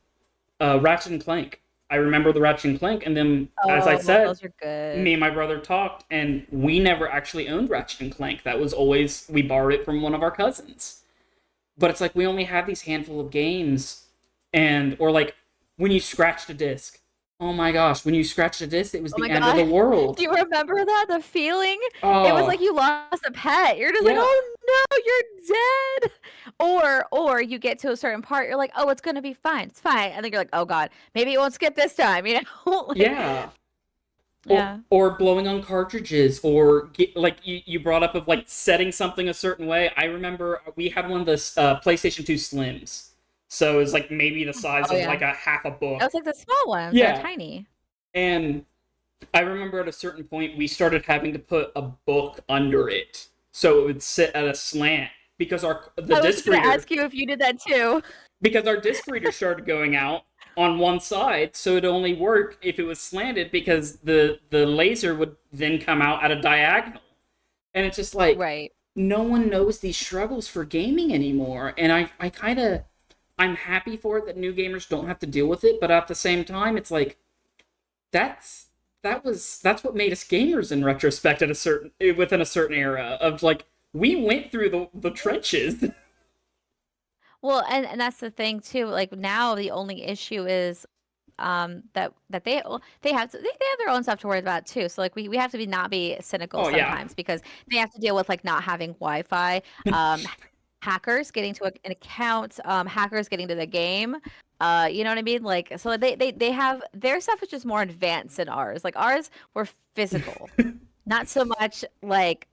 Ratchet and Clank. I remember the Ratchet and Clank, and then, as I Oh, said, those are good. me and my brother talked, and we never actually owned Ratchet and Clank. That was always, we borrowed it from one of our cousins. But it's like we only had these handful of games, or like when you scratched a disc. Oh my gosh, when you scratched a disc, it was Oh my the end of the god. world. Do you remember that? The feeling? It was like Oh, you lost a pet. You're just like, yeah, "Oh no, you're dead." Or you get to a certain part, you're like, "Oh, it's gonna be fine. It's fine." And then you're like, "Oh god, maybe it won't skip this time," you know? Like, yeah. yeah. Or blowing on cartridges, or like you brought up of like setting something a certain way. I remember we had one of the PlayStation 2 Slims, so it was like maybe the size Oh of yeah. like a half a That book. was like the small ones. They're Yeah, tiny. and I remember at a certain point we started having to put a book under it so it would sit at a slant because I was gonna ask you if you did that too. our disc reader started going out on one side, so it'd only work if it was slanted because the laser would then come out at a diagonal. And it's just like Right. no one knows these struggles for gaming anymore. And I kind of I'm happy for it that new gamers don't have to deal with it, but at the same time it's like that's that's what made us gamers in retrospect at a certain within a certain era of like we went through the trenches. Well, and that's the thing too. Like now, the only issue is that they have to, they have their own stuff to worry about too. So like we have to not be cynical Oh yeah. sometimes because they have to deal with like not having Wi-Fi, hackers getting to an account, hackers getting to the game. You know what I mean? Like so they have their stuff is just more advanced than ours. Like ours were physical, not so much like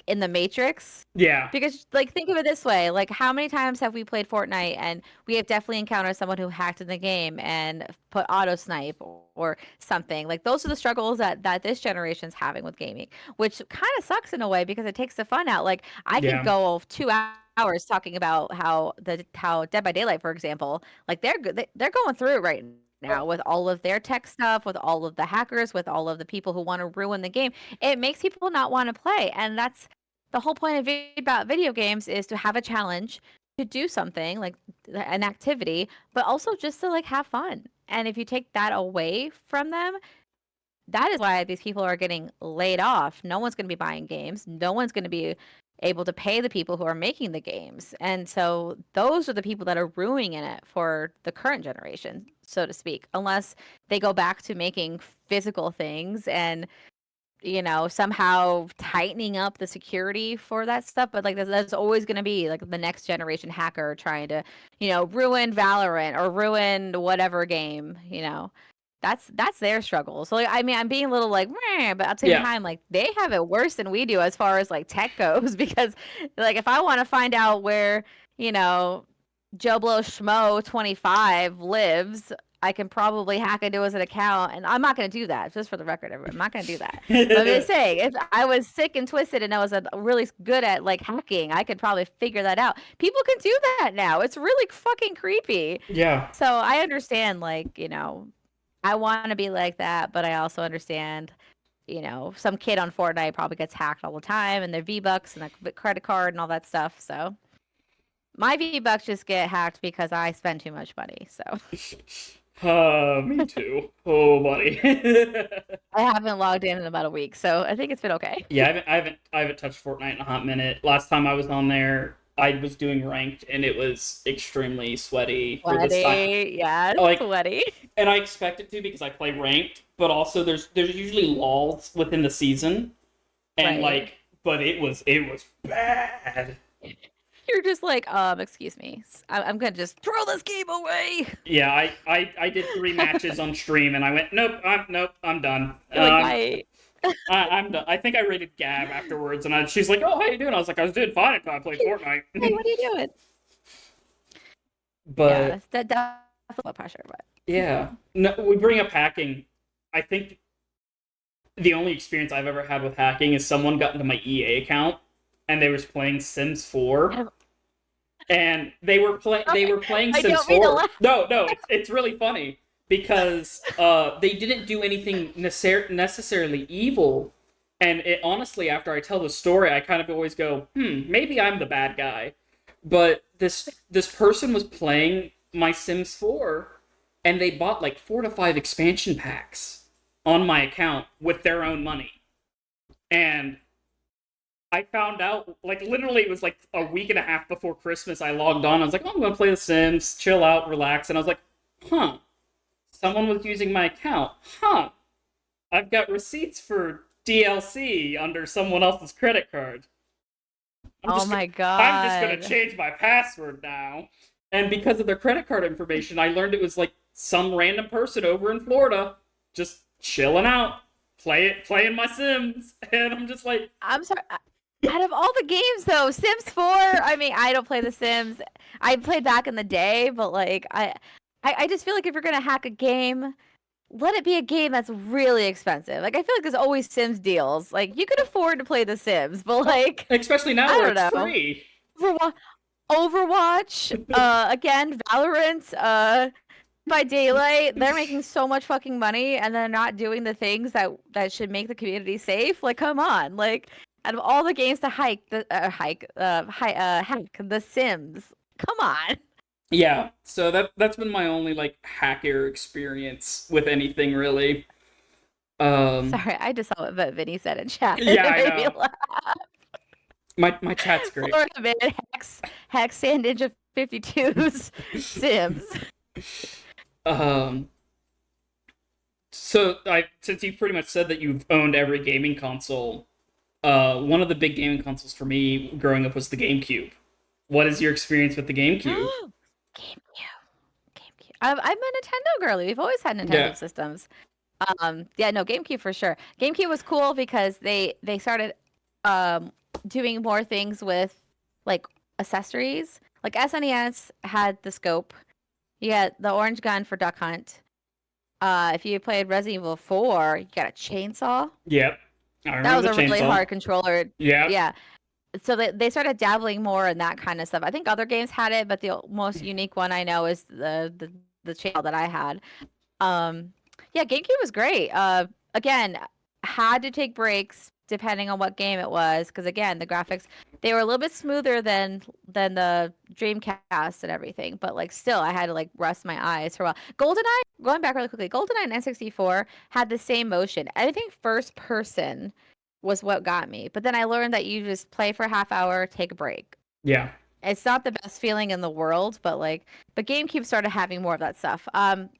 in the Matrix. Yeah. Because like think of it this way, like how many times have we played Fortnite and we have definitely encountered someone who hacked in the game and put auto snipe or something. Like those are the struggles that this generation's having with gaming, which kind of sucks in a way because it takes the fun out. Like I could Yeah. go 2 hours talking about how Dead by Daylight, for example, like they're going through it right now with all of their tech stuff, with all of the hackers, with all of the people who want to ruin the game. It makes people not want to play, and that's the whole point of about video games is to have a challenge, to do something like an activity, but also just to like have fun. And if you take that away from them, that is why these people are getting laid off. No one's going to be buying games. No one's going to be able to pay the people who are making the games. And so those are the people that are ruining it for the current generation, so to speak, unless they go back to making physical things and somehow tightening up the security for that stuff. But like that's always going to be like the next generation hacker trying to, ruin Valorant or ruin whatever game, that's their struggle. So like, I mean, I'm being a little like, meh, but at the same Yeah. time, like they have it worse than we do as far as like tech goes, because like if I want to find out where, Joe Blow Schmo 25 lives, I can probably hack into his account, and I'm not going to do that. Just for the record, everyone, I'm not going to do that. But I'm just saying, if I was sick and twisted and I was really good at like hacking, I could probably figure that out. People can do that now. It's really fucking creepy. Yeah. So I understand, like, I want to be like that, but I also understand, some kid on Fortnite probably gets hacked all the time, and their V-Bucks and their credit card and all that stuff. So my V-Bucks just get hacked because I spend too much money. So Me too. Oh, buddy. I haven't logged in about a week, so I think it's been okay. Yeah, I haven't touched Fortnite in a hot minute. Last time I was on there, I was doing ranked, and it was extremely sweaty for this time. Sweaty, yes, Like, sweaty. and I expect it to because I play ranked, but also there's usually lulls within the season, and Right. like, but it was bad. You're just like, excuse me, I'm gonna just throw this game away. Yeah, I did 3 matches on stream, and I went, nope, I'm done. You're like, I. I'm done. I think I rated Gab afterwards, and she's like, "Oh, how you doing?" I was like, "I was doing fine until I played Fortnite." Hey, what are you doing? But Yeah, that definitely a pressure, but yeah, no, we bring up hacking. I think the only experience I've ever had with hacking is someone got into my EA account, and they was playing Sims 4, and they were playing I Sims don't mean to 4. laugh. No, it's really funny. because they didn't do anything necessarily evil. And it, honestly, after I tell the story, I kind of always go, maybe I'm the bad guy. But this person was playing my Sims 4, and they bought like 4 to 5 expansion packs on my account with their own money. And I found out, like, literally, it was like a week and a half before Christmas. I logged on. I was like, oh, I'm going to play The Sims, chill out, relax. And I was like, huh, someone was using my account. Huh, I've got receipts for DLC under someone else's credit card. Oh my I'm just going God. to change my password now. And because of their credit card information, I learned it was like some random person over in Florida just chilling out, playing my Sims. And I'm just like, I'm sorry. Out of all the games, though, Sims 4. I mean, I don't play The Sims. I played back in the day, but like, I just feel like if you're gonna hack a game, let it be a game that's really expensive. Like, I feel like there's always Sims deals. Like, you can afford to play The Sims, but like, especially now I where don't it's know. free. Overwatch, again, Valorant, by Daylight, they're making so much fucking money and they're not doing the things that should make the community safe. Like, come on. Like, out of all the games to hack The Sims. Come on. Yeah, so that's been my only like hacker experience with anything really. Um, Sorry, I just saw what Vinny said in chat. yeah, It I made me know. laugh. My chat's great. Florida man hacks Sand Ninja 52's Sims. Um, so I since you pretty much said that you've owned every gaming console, one of the big gaming consoles for me growing up was the GameCube. What is your experience with the GameCube? GameCube. GameCube. I'm a Nintendo girly. We've always had Nintendo Yeah, systems. Yeah, no, GameCube for sure. GameCube was cool because they started um doing more things with like accessories. Like SNES had the scope. You had the orange gun for Duck Hunt. If you played Resident Evil 4, you got a chainsaw. yep. I That remember was the a really chainsaw. hard controller. Yeah, Yeah. So they started dabbling more in that kind of stuff. I think other games had it, but the most unique one I know is the chainsaw that I had. Um, yeah, GameCube was great. Again, had to take breaks depending on what game it was, because again, the graphics they were a little bit smoother than the Dreamcast and everything, but like still, I had to like rest my eyes for a while. GoldenEye, going back really quickly, GoldenEye and N64 had the same motion. I think first person was what got me, but then I learned that you just play for a half hour, take a break. yeah. It's not the best feeling in the world, but like, but GameCube started having more of that stuff.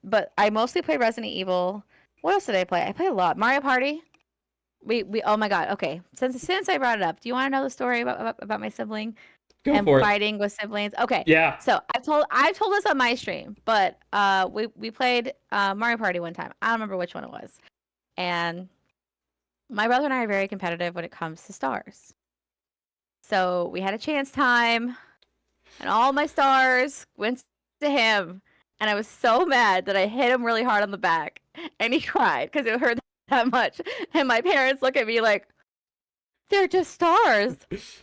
But I mostly play Resident Evil. What else did I play? I played a lot. Mario Party. We oh my God. Okay. Since I brought it up, do you want to know the story about my sibling Go and for it. fighting with siblings? Okay. Yeah. So I've told this on my stream, but we played Mario Party one time. I don't remember which one it was. And my brother and I are very competitive when it comes to stars. So we had a chance time and all my stars went to him. And I was so mad that I hit him really hard on the back, and he cried because it hurt that much. And my parents look at me like, "They're just stars."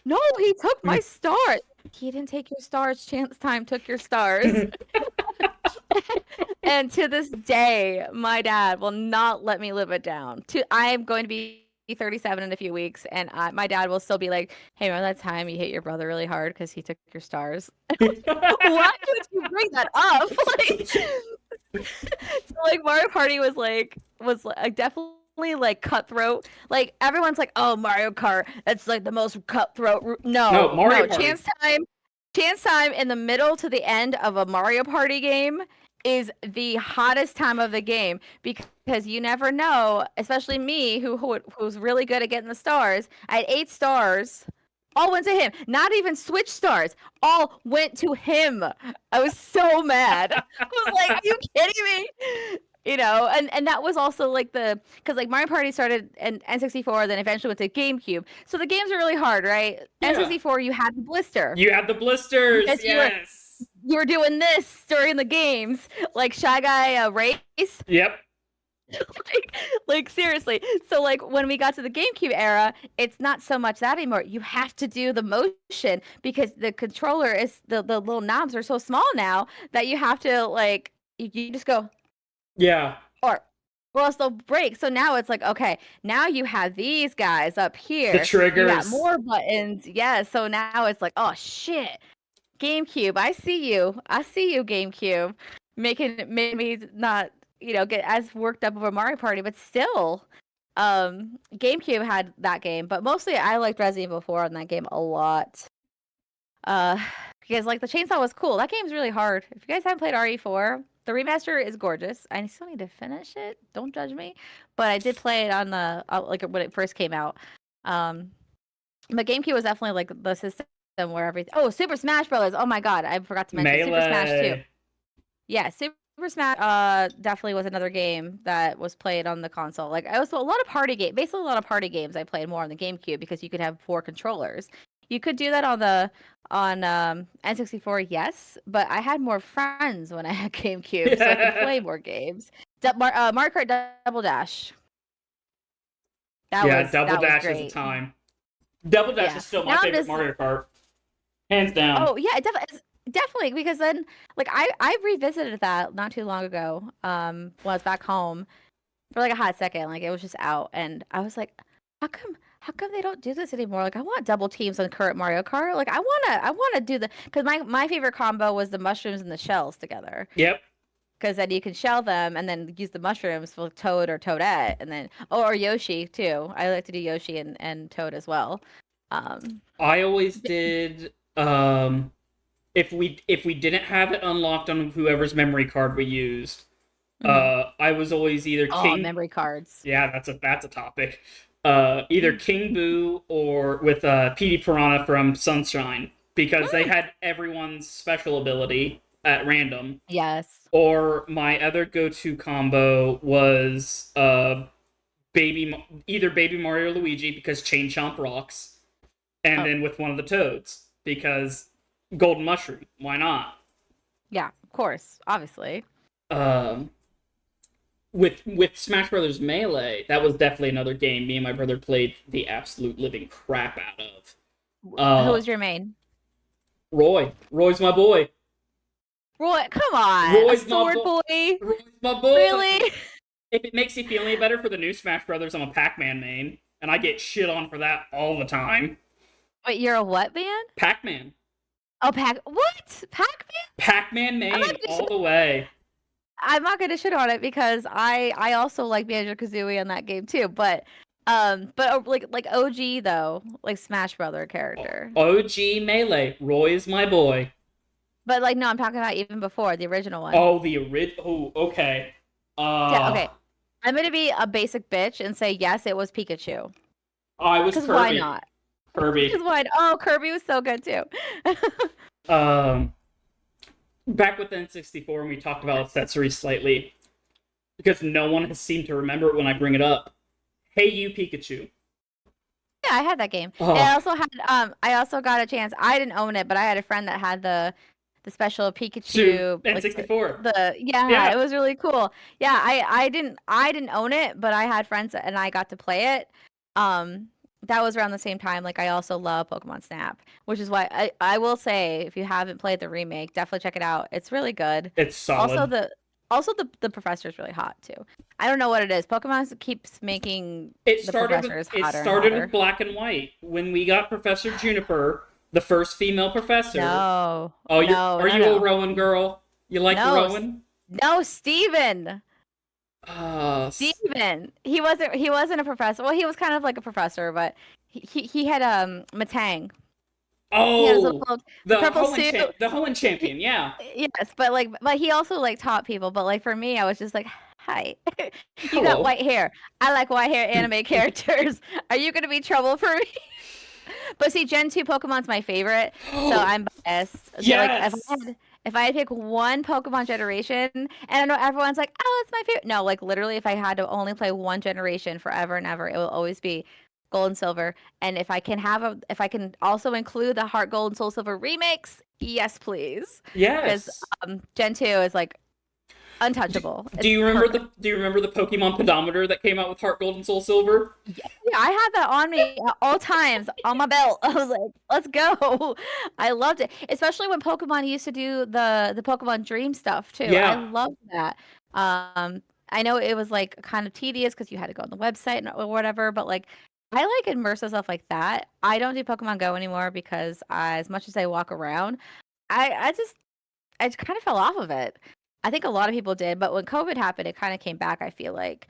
No, he took my stars. He didn't take your stars. Chance time took your stars. And to this day, my dad will not let me live it down. I am going to be 37 in a few weeks, and my dad will still be like, "Hey, remember that time you hit your brother really hard because he took your stars?" Why would you bring that up? So, like Mario Party was definitely like cutthroat. Like everyone's like, "Oh, Mario Kart, that's like the most cutthroat." No, No, Mario no, Party. chance time in the middle to the end of a Mario Party game is the hottest time of the game because you never know, especially me who's really good at getting the stars. I had 8 stars. All went to him. Not even Switch stars. All went to him. I was so mad. I was like, "You kidding me?" And that was also like because like Mario Party started in N64, then eventually went to GameCube. So the games are really hard, right? Yeah. N64, you had the blister. You had the blisters. Because Yes. you were doing this during the games, like Shy Guy Race. Yep. like seriously. So like when we got to the GameCube era, it's not so much that anymore. You have to do the motion because the controller is the little knobs are so small now that you have to like you just go Yeah. or else they'll break. So now it's like, okay, now you have these guys up The here. You got triggers. more buttons. Yeah. So now it's like, oh shit. GameCube, I see you. I see you, GameCube. Made me not, get as worked up over Mario Party, but still. GameCube had that game, but mostly I liked Resident Evil 4 on that game a lot. Uh, because like the chainsaw was cool. That game's really hard. If you guys haven't played RE4, the remaster is gorgeous. I still need to finish it. Don't judge me, but I did play it on the like when it first came out. Um, but GameCube was definitely like the system where everything. Oh, Super Smash Brothers. Oh my God, I forgot to mention Super Smash 2. Melee. Yeah, Super Smash definitely was another game that was played on the console. Like I was a lot of party game, basically a lot of party games I played more on the GameCube because you could have 4 controllers. You could do that on N64, yes, but I had more friends when I had GameCube, so I could play more games. Mario Kart Double Dash. Yeah, Double That was Dash is a great. time. Double Dash Yeah. is still my Now I'm favorite just Mario Kart. Hands down. Oh yeah, definitely because then like I revisited that not too long ago. When I was back home for like a hot second, like it was just out, and I was like, how come they don't do this anymore? Like I want double teams on current Mario Kart. Like I wanna do the because my favorite combo was the mushrooms and the shells together. Yep. Because then you can shell them and then use the mushrooms for Toad or Toadette, and then or Yoshi too. I like to do Yoshi and Toad as well. Um, I always did if we didn't have it unlocked on whoever's memory card we used, mhm. I was always either Oh, King. memory cards. Yeah, that's a topic. Either King Boo or with Petey Piranha from Sunshine because they had everyone's special ability at random. Yes. Or my other go-to combo was either Baby Mario or Luigi because Chain Chomp rocks, and Oh, then with one of the Toads because Golden Mushroom. Why not? yeah, of course, obviously. Um, with Smash Brothers Melee, that was definitely another game me and my brother played the absolute living crap out of. Who Uh, was your main? Roy's my boy. Roy, come on, a Roy's my sword boy. boy. Roy's my boy. Really? If it makes you feel any better for the new Smash Brothers, I'm a Pac-Man main, and I get shit on for that all the time. Wait, you're a what man? Pac-Man. Oh, what? Pac-Man? Pac-Man I'm not main gonna all shit, the way. I'm not gonna shit on it because I also like Banjo-Kazooie in that game too, but like OG though, like Smash Brother character. OG Melee. Roy is my boy. But like no, I'm talking about even before the original one. Oh, the original. Oh, okay. Yeah, Uh, okay. I'm gonna be a basic bitch and say yes, it was Pikachu. I was Because why Kirby. not? Kirby. Because why? Oh, Kirby was so good too. Um, back with N64, and we talked about accessories slightly because no one has seemed to remember it when I bring it up. Hey, you Pikachu. Yeah, I had that game. And Oh, I also got a chance. I didn't own it, but I had a friend that had the special shoot, Pikachu, like N64. yeah, Yeah. it was really cool. Yeah, I didn't own it, but I had friends and I got to play it. Um, that was around the same time. Like I also love Pokemon Snap, which is why I will say if you haven't played the remake, definitely check it out. It's really good. It's Also solid. the professor is really hot too. I don't know what it is. Pokemon keeps making It the started with professors it hotter and started with hotter. Black and White when we got Professor Juniper, the first female professor. No, Oh, no, are no, you a no, Rowan girl? You like no, Rowan? no, Steven. S- Steven. He wasn't a professor. Well, he was kind of like a professor, but he had Matang. He had his oh, little the purple suit. The Hoenn He, champion. Yeah. yes, but he also like taught people. But like for me, I was just like, hi, you got Hello. white hair. I like white hair anime characters. Are you gonna be trouble for me? But see, Gen 2 Pokemon's my favorite, so I'm biased. So like Yes. if I had to pick one Pokemon generation, and I know everyone's like, oh, it's my favorite. No, like literally if I had to only play one generation forever and ever, it will always be Gold and Silver. And if I can also include the Heart Gold and Soul Silver remakes, yes, please. Because Yes. Gen 2 is like Do, untouchable. It's perfect. Do you remember the Pokemon pedometer that came out with Heart Gold and Soul Silver? Yeah, I had that on me at all times on my belt. I was like, let's go. I loved it. Especially when Pokemon used to do the Pokemon Dream stuff too. I Yeah. loved that. I know it was like kind of tedious because you had to go on the website or whatever, but like I like immerse myself like that. I don't do Pokemon Go anymore because as much as I walk around, I just kind of fell off of it. I think a lot of people did, but when COVID happened, it kind of came back, I feel like.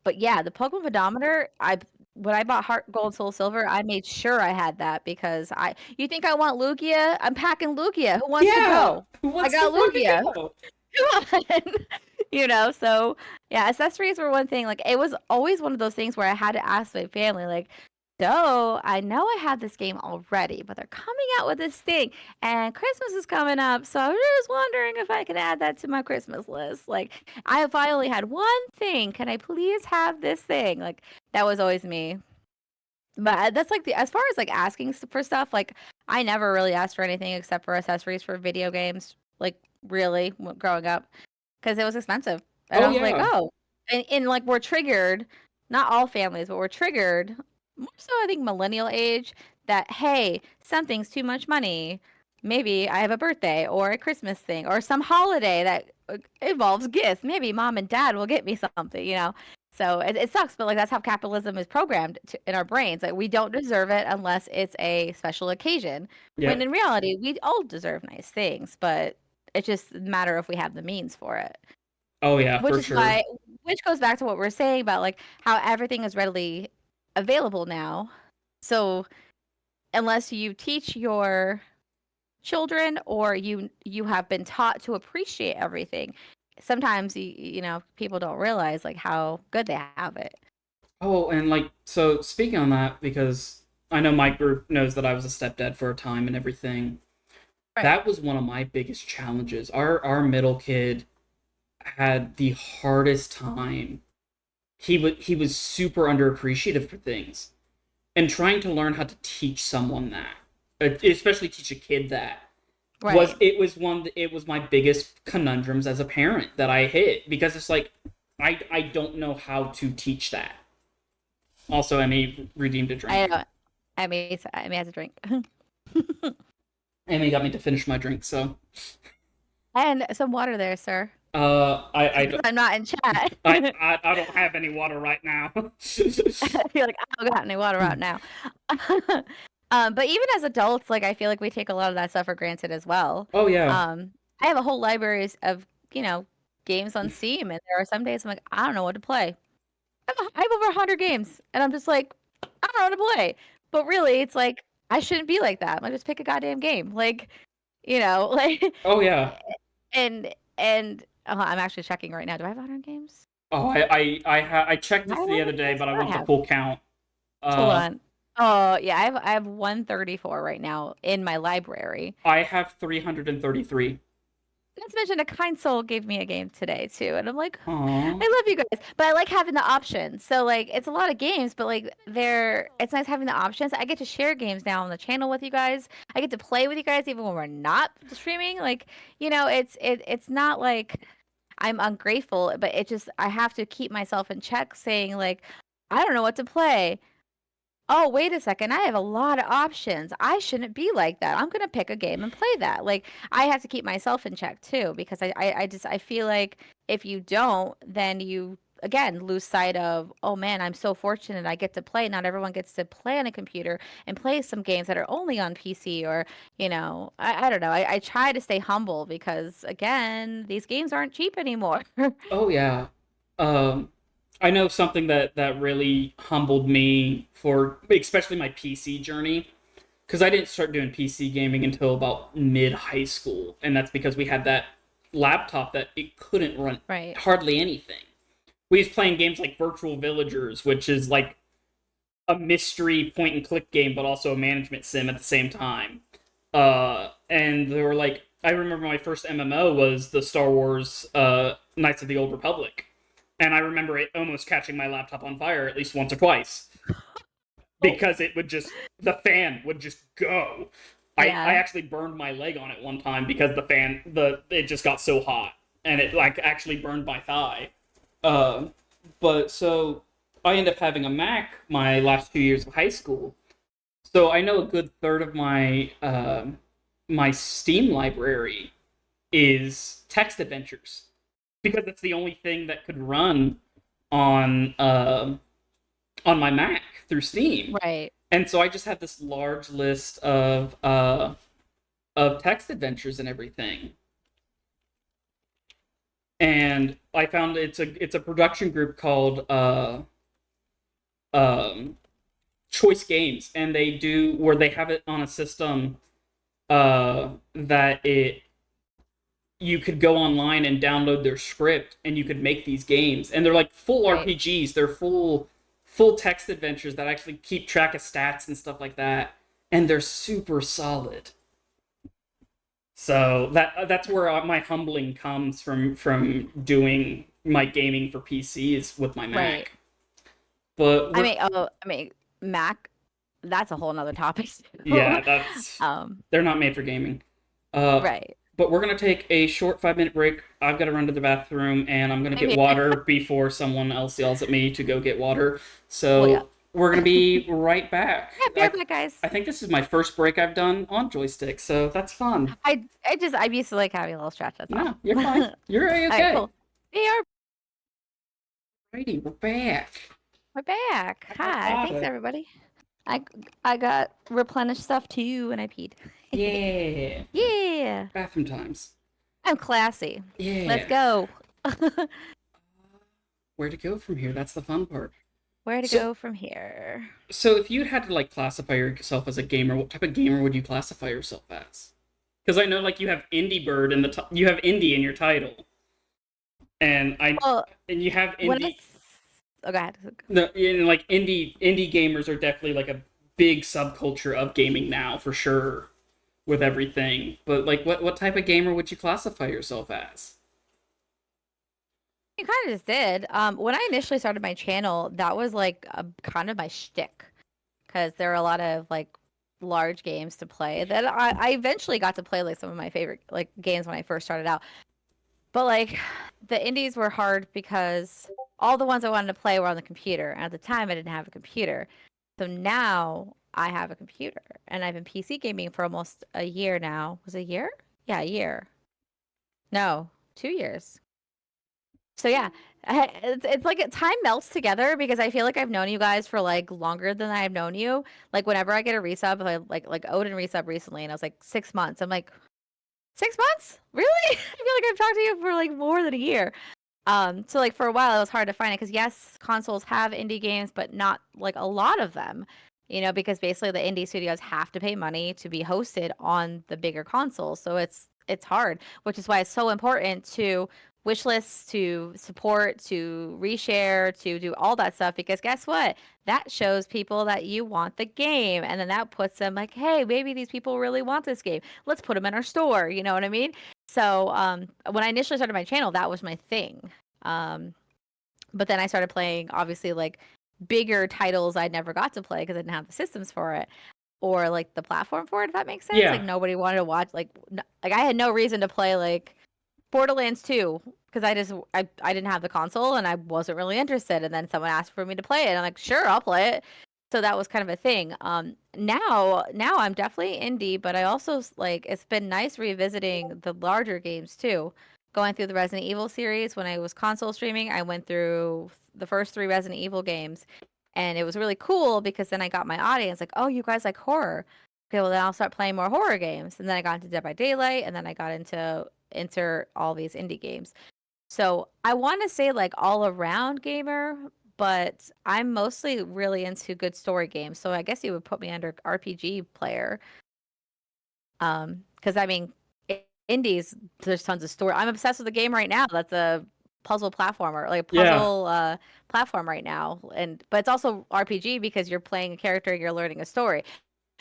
But yeah, the Pokemon Pedometer, I when I bought Heart Gold, Soul Silver, I made sure I had that because you think I want Lugia? I'm packing Lugia. Who wants to Yeah, go? who I wants to got fucking Lugia. go? Come on. So yeah, accessories were one thing. Like it was always one of those things where I had to ask my family, like, so I know I had this game already, but they're coming out with this thing, and Christmas is coming up, so I was just wondering if I could add that to my Christmas list. Like, if I only had one thing, can I please have this thing? Like, that was always me. But that's like as far as like asking for stuff, like I never really asked for anything except for accessories for video games. Like, really, growing up because it was expensive. And Oh I was like, yeah. oh, and like we're triggered, not all families, but we're triggered more so I think millennial age that hey, something's too much money. Maybe I have a birthday or a Christmas thing or some holiday that involves gifts. Maybe mom and dad will get me something. So it sucks, but like that's how capitalism is programmed in our brains. Like we don't deserve it unless it's a special occasion. When Yep. in reality, we all deserve nice things, but it's just a matter if we have the means for it. Oh yeah, Which for is sure. why, which goes back to what we're saying about like how everything is readily available now. So unless you teach your children or you have been taught to appreciate everything, sometimes people don't realize like how good they have it. Oh, and like, so speaking on that, because I know my group knows that I was a stepdad for a time and everything. Right. That was one of my biggest challenges. Our middle kid had the hardest time. He was super underappreciative for things, and trying to learn how to teach someone that, especially teach a kid that, was Right. it was my biggest conundrums as a parent that I hit, because it's like I don't know how to teach that. Also, Emmy redeemed a I drink. know. I mean, has a drink. Emmy got me to finish my drink, so And some water there, sir. I Just because I'm not in chat. I don't have any water right now. I feel like I don't got any water out now. But even as adults, like I feel like we take a lot of that stuff for granted as well. Oh yeah. Um, I have a whole library of, you know, games on Steam, and there are some days I'm like, I don't know what to play. I have over 100 games, and I'm just like, I don't know what to play. But really, it's like I shouldn't be like that. Like, just pick a goddamn game. Like, like, Oh yeah. and I'm actually checking right now. Do I have 100 games? Oh, I checked Do I this have the 100 other day, games? but I What do want I the have? full count. Hold Uh, on. Oh, yeah, I have 134 right now in my library. I have 333. Not to mention a kind soul gave me a game today too, and I'm like, Aww. I love you guys, but I like having the options. So like, it's a lot of games, but like, it's nice having the options. I get to share games now on the channel with you guys. I get to play with you guys even when we're not streaming. Like, it's not like I'm ungrateful, but it just I have to keep myself in check, saying like, I don't know what to play. Oh, wait a second. I have a lot of options. I shouldn't be like that. I'm gonna pick a game and play that. Like I have to keep myself in check too because I feel like if you don't, then you again lose sight of, oh man, I'm so fortunate I get to play. Not everyone gets to play on a computer and play some games that are only on PC or, I don't know. I try to stay humble because again, these games aren't cheap anymore. Oh yeah. Um, I know something that really humbled me for especially my PC journey, because I didn't start doing PC gaming until about mid high school, and that's because we had that laptop that it couldn't run Right. hardly anything. We was playing games like Virtual Villagers, which is like a mystery point and click game, but also a management sim at the same time. And they were like, I remember my first MMO was the Star Wars Knights of the Old Republic, and I remember it almost catching my laptop on fire at least once or twice Oh, because the fan would just go. I yeah. actually burned my leg on it one time because it just got so hot and it like actually burned my thigh. Uh, but so I ended up having a Mac my last 2 years of high school. So I know a good third of my Steam library is text adventures. because it's the only thing that could run on on my Mac through Steam. Right. And so I just had this large list of text adventures and everything. And I found it's a production group called um, Choice Games, and they do where they have it on a system that it you could go online and download their script and you could make these games, and they're like full Right. RPGs. They're full text adventures that actually keep track of stats and stuff like that, and they're super solid. So that's where my humbling comes from doing my gaming for PCs with my Right. Mac. But I mean, Mac, that's a whole nother topic too. yeah, that's um, they're not made for gaming. Uh, right. but we're gonna take a short 5 minute break. I've got to run to the bathroom, and I'm gonna get Maybe. water before someone else yells at me to go get water. Well, yeah. So we're gonna be right back. Yeah, be right back, guys. I think this is my first break I've done on Joystick, so that's fun. I used to like having a little stretch. That's all. No, you're fine. You're All right, okay. cool. We are Righty, we're back. we're back. I got Hi, thanks water. everybody. I I got replenished stuff too, and I peed. Yeah. Yeah, Bathroom times. I'm classy. Let's Yeah. go. Where to go from here? That's the fun part. Where to So, go from here? so if you had to like classify yourself as a gamer, what type of gamer would you classify yourself as? Because I know like you have Indiebyrd in you have indie in your title, and Well, you have when I indie. oh, go ahead. No, and like indie gamers are definitely like a big subculture of gaming now for sure with everything. But like, what type of gamer would you classify yourself as? You kind of just did. When I initially started my channel, that was like a kind of my shtick, because there are a lot of like large games to play that I eventually got to play like some of my favorite like games when I first started out. But like the indies were hard because all the ones I wanted to play were on the computer. And at the time I didn't have a computer. So now I have a computer and I've been PC gaming for almost a year now. Was it a year? Yeah, a year. No, 2 years. So yeah, it's like time melts together because I feel like I've known you guys for like longer than I've known you. Like whenever I get a resub, like Odin resub recently, and I was like 6 months. I'm like 6 months, really? I feel like I've talked to you for like more than a year. So like for a while it was hard to find it because yes, consoles have indie games, but not like a lot of them. Because basically the indie studios have to pay money to be hosted on the bigger consoles. So it's hard, which is why it's so important to wish lists, to support, to reshare, to do all that stuff. Because guess what? That shows people that you want the game, and then that puts them like, hey, maybe these people really want this game. Let's put them in our store. You know what I mean? So when I initially started my channel, that was my thing. But then I started playing obviously like bigger titles I never got to play because I didn't have the systems for it or like the platform for it. If that makes sense, like Yeah. nobody wanted to watch like I had no reason to play like Borderlands 2 because I didn't have the console and I wasn't really interested. And then someone asked for me to play it, and I'm like, sure, I'll play it. So that was kind of a thing. Now I'm definitely indie, but I also like it's been nice revisiting the larger games too. Going through the Resident Evil series when I was console streaming, I went through the first three Resident Evil games, and it was really cool because then I got my audience like, oh, you guys like horror? Okay, well then I'll start playing more horror games. And then I got into Dead by Daylight, and then I got into enter all these indie games. So I want to say like all around gamer, but I'm mostly really into good story games. So I guess you would put me under RPG player. Because I mean, indies, there's tons of story. I'm obsessed with a game right now that's a puzzle platformer, like a Yeah. puzzle platform right now. But it's also RPG because you're playing a character, you're learning a story.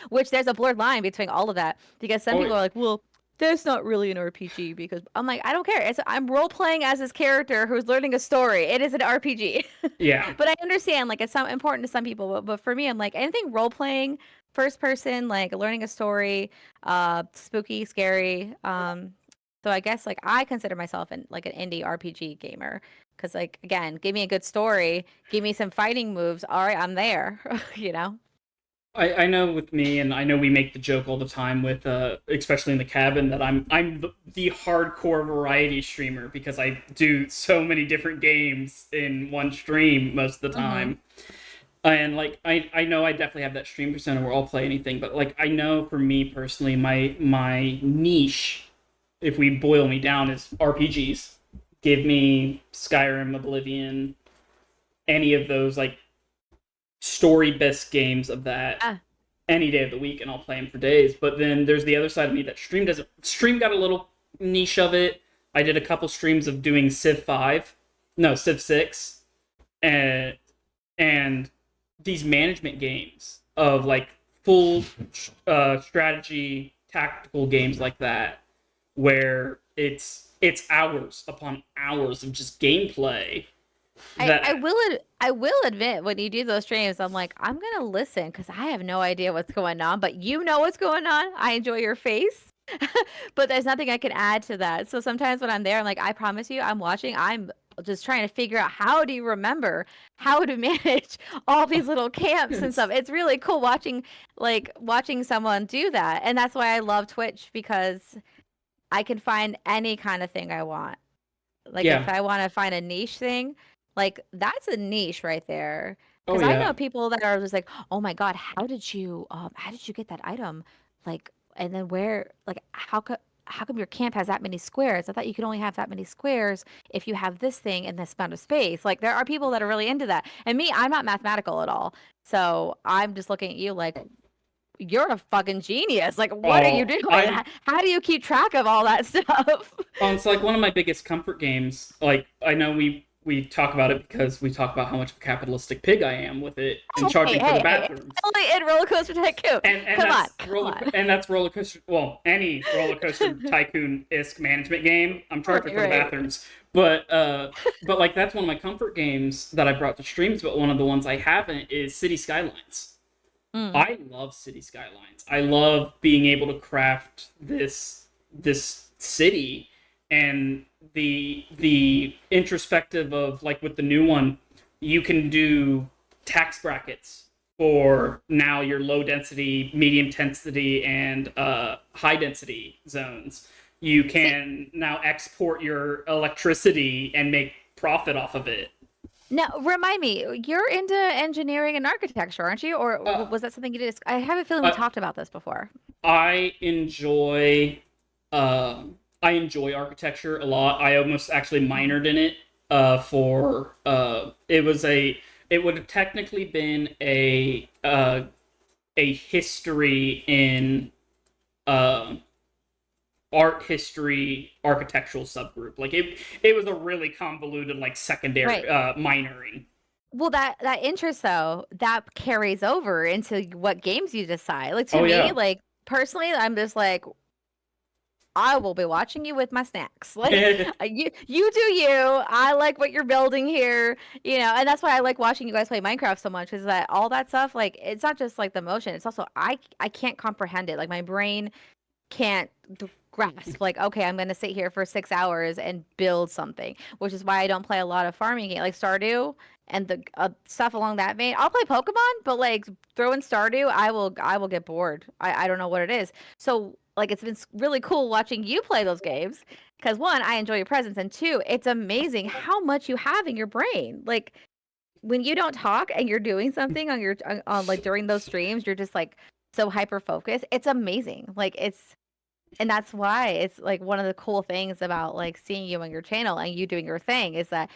Which there's a blurred line between all of that because some Oh, people are like, well, that's not really an RPG because I'm like, I don't care. I'm role playing as this character who's learning a story. It is an RPG. yeah. But I understand like it's important to some people, but for me, I'm like anything role playing, first person, like learning a story, spooky, scary. So I guess like I consider myself like an indie RPG gamer because like again, give me a good story, give me some fighting moves. All right, I'm there. you know. I know with me, and I know we make the joke all the time with, especially in the cabin, that I'm the hardcore variety streamer because I do so many different games in one stream most of the Mm-hmm. time. And like I know I definitely have that stream persona where I'll play anything, but like I know for me personally, my niche, if we boil me down, is RPGs. Give me Skyrim, Oblivion, any of those like story based games of that Ah, any day of the week, and I'll play them for days. But then there's the other side of me that stream doesn't. Stream got a little niche of it. I did a couple streams of doing Civ 5, no Civ 6, and and these management games of like full strategy tactical games like that, where it's hours upon hours of just gameplay that. I will admit when you do those streams, I'm like, I'm gonna listen because I have no idea what's going on, but you know what's going on. I enjoy your face. But there's nothing I can add to that. So sometimes when I'm there, I'm like, I promise you, I'm watching. I'm just trying to figure out how do you remember how to manage all these little camps and It's, stuff. It's really cool watching someone do that. And that's why I love Twitch because I can find any kind of thing I want. Like if yeah. I want to find a niche thing, like that's a niche right there. Oh Because I know yeah. people that are just like, "Oh my God, how did you get that item? Like, and then where, like, how come your camp has that many squares? I thought you could only have that many squares if you have this thing in this amount of space." Like, there are people that are really into that. And me, I'm not mathematical at all. So I'm just looking at you like, you're a fucking genius. Like, what are you Oh, doing? How do you keep track of all that stuff? it's like one of my biggest comfort games. Like I know we talk about it because we talk about how much of a capitalistic pig I am with it and Hey, charging for the hey, hey! It's bathrooms. only in Roller Coaster Tycoon. And Come on, that's come on. roller coaster. Well, any roller coaster tycoon isk management game, I'm charging Right, for the right. bathrooms. But like that's one of my comfort games that I brought to streams. But one of the ones I haven't is City Skylines. Mm. I love City Skylines. I love being able to craft this city, and the introspective of like with the new one, you can do tax brackets for now your low density, medium density, and high density zones. You See, can now export your electricity and make profit off of it. now remind me, you're into engineering and architecture, aren't you? Or Uh, was that something you did? I have a feeling we uh, talked about this before. I enjoy I enjoy architecture a lot. I almost actually minored in it for it would have technically been a history in uh, art history architectural subgroup. Like it was a really convoluted like secondary Right. minoring. Well, that interest though, that carries over into what games you decide. Like to Oh me, yeah. like personally, I'm just like, I will be watching you with my snacks. Like you do you. I like what you're building here, and that's why I like watching you guys play Minecraft so much is that all that stuff like it's not just like the motion, it's also I can't comprehend it. Like my brain can't grasp like okay, I'm going to sit here for 6 hours and build something, which is why I don't play a lot of farming games like Stardew and the stuff along that vein. I'll play Pokemon, but like throw in Stardew, I will get bored. I don't know what it is. So like it's been really cool watching you play those games because one, I enjoy your presence, and two, it's amazing how much you have in your brain. Like when you don't talk and you're doing something on like during those streams, you're just like so hyper focused. It's amazing. Like and that's why it's like one of the cool things about like seeing you on your channel and you doing your thing is that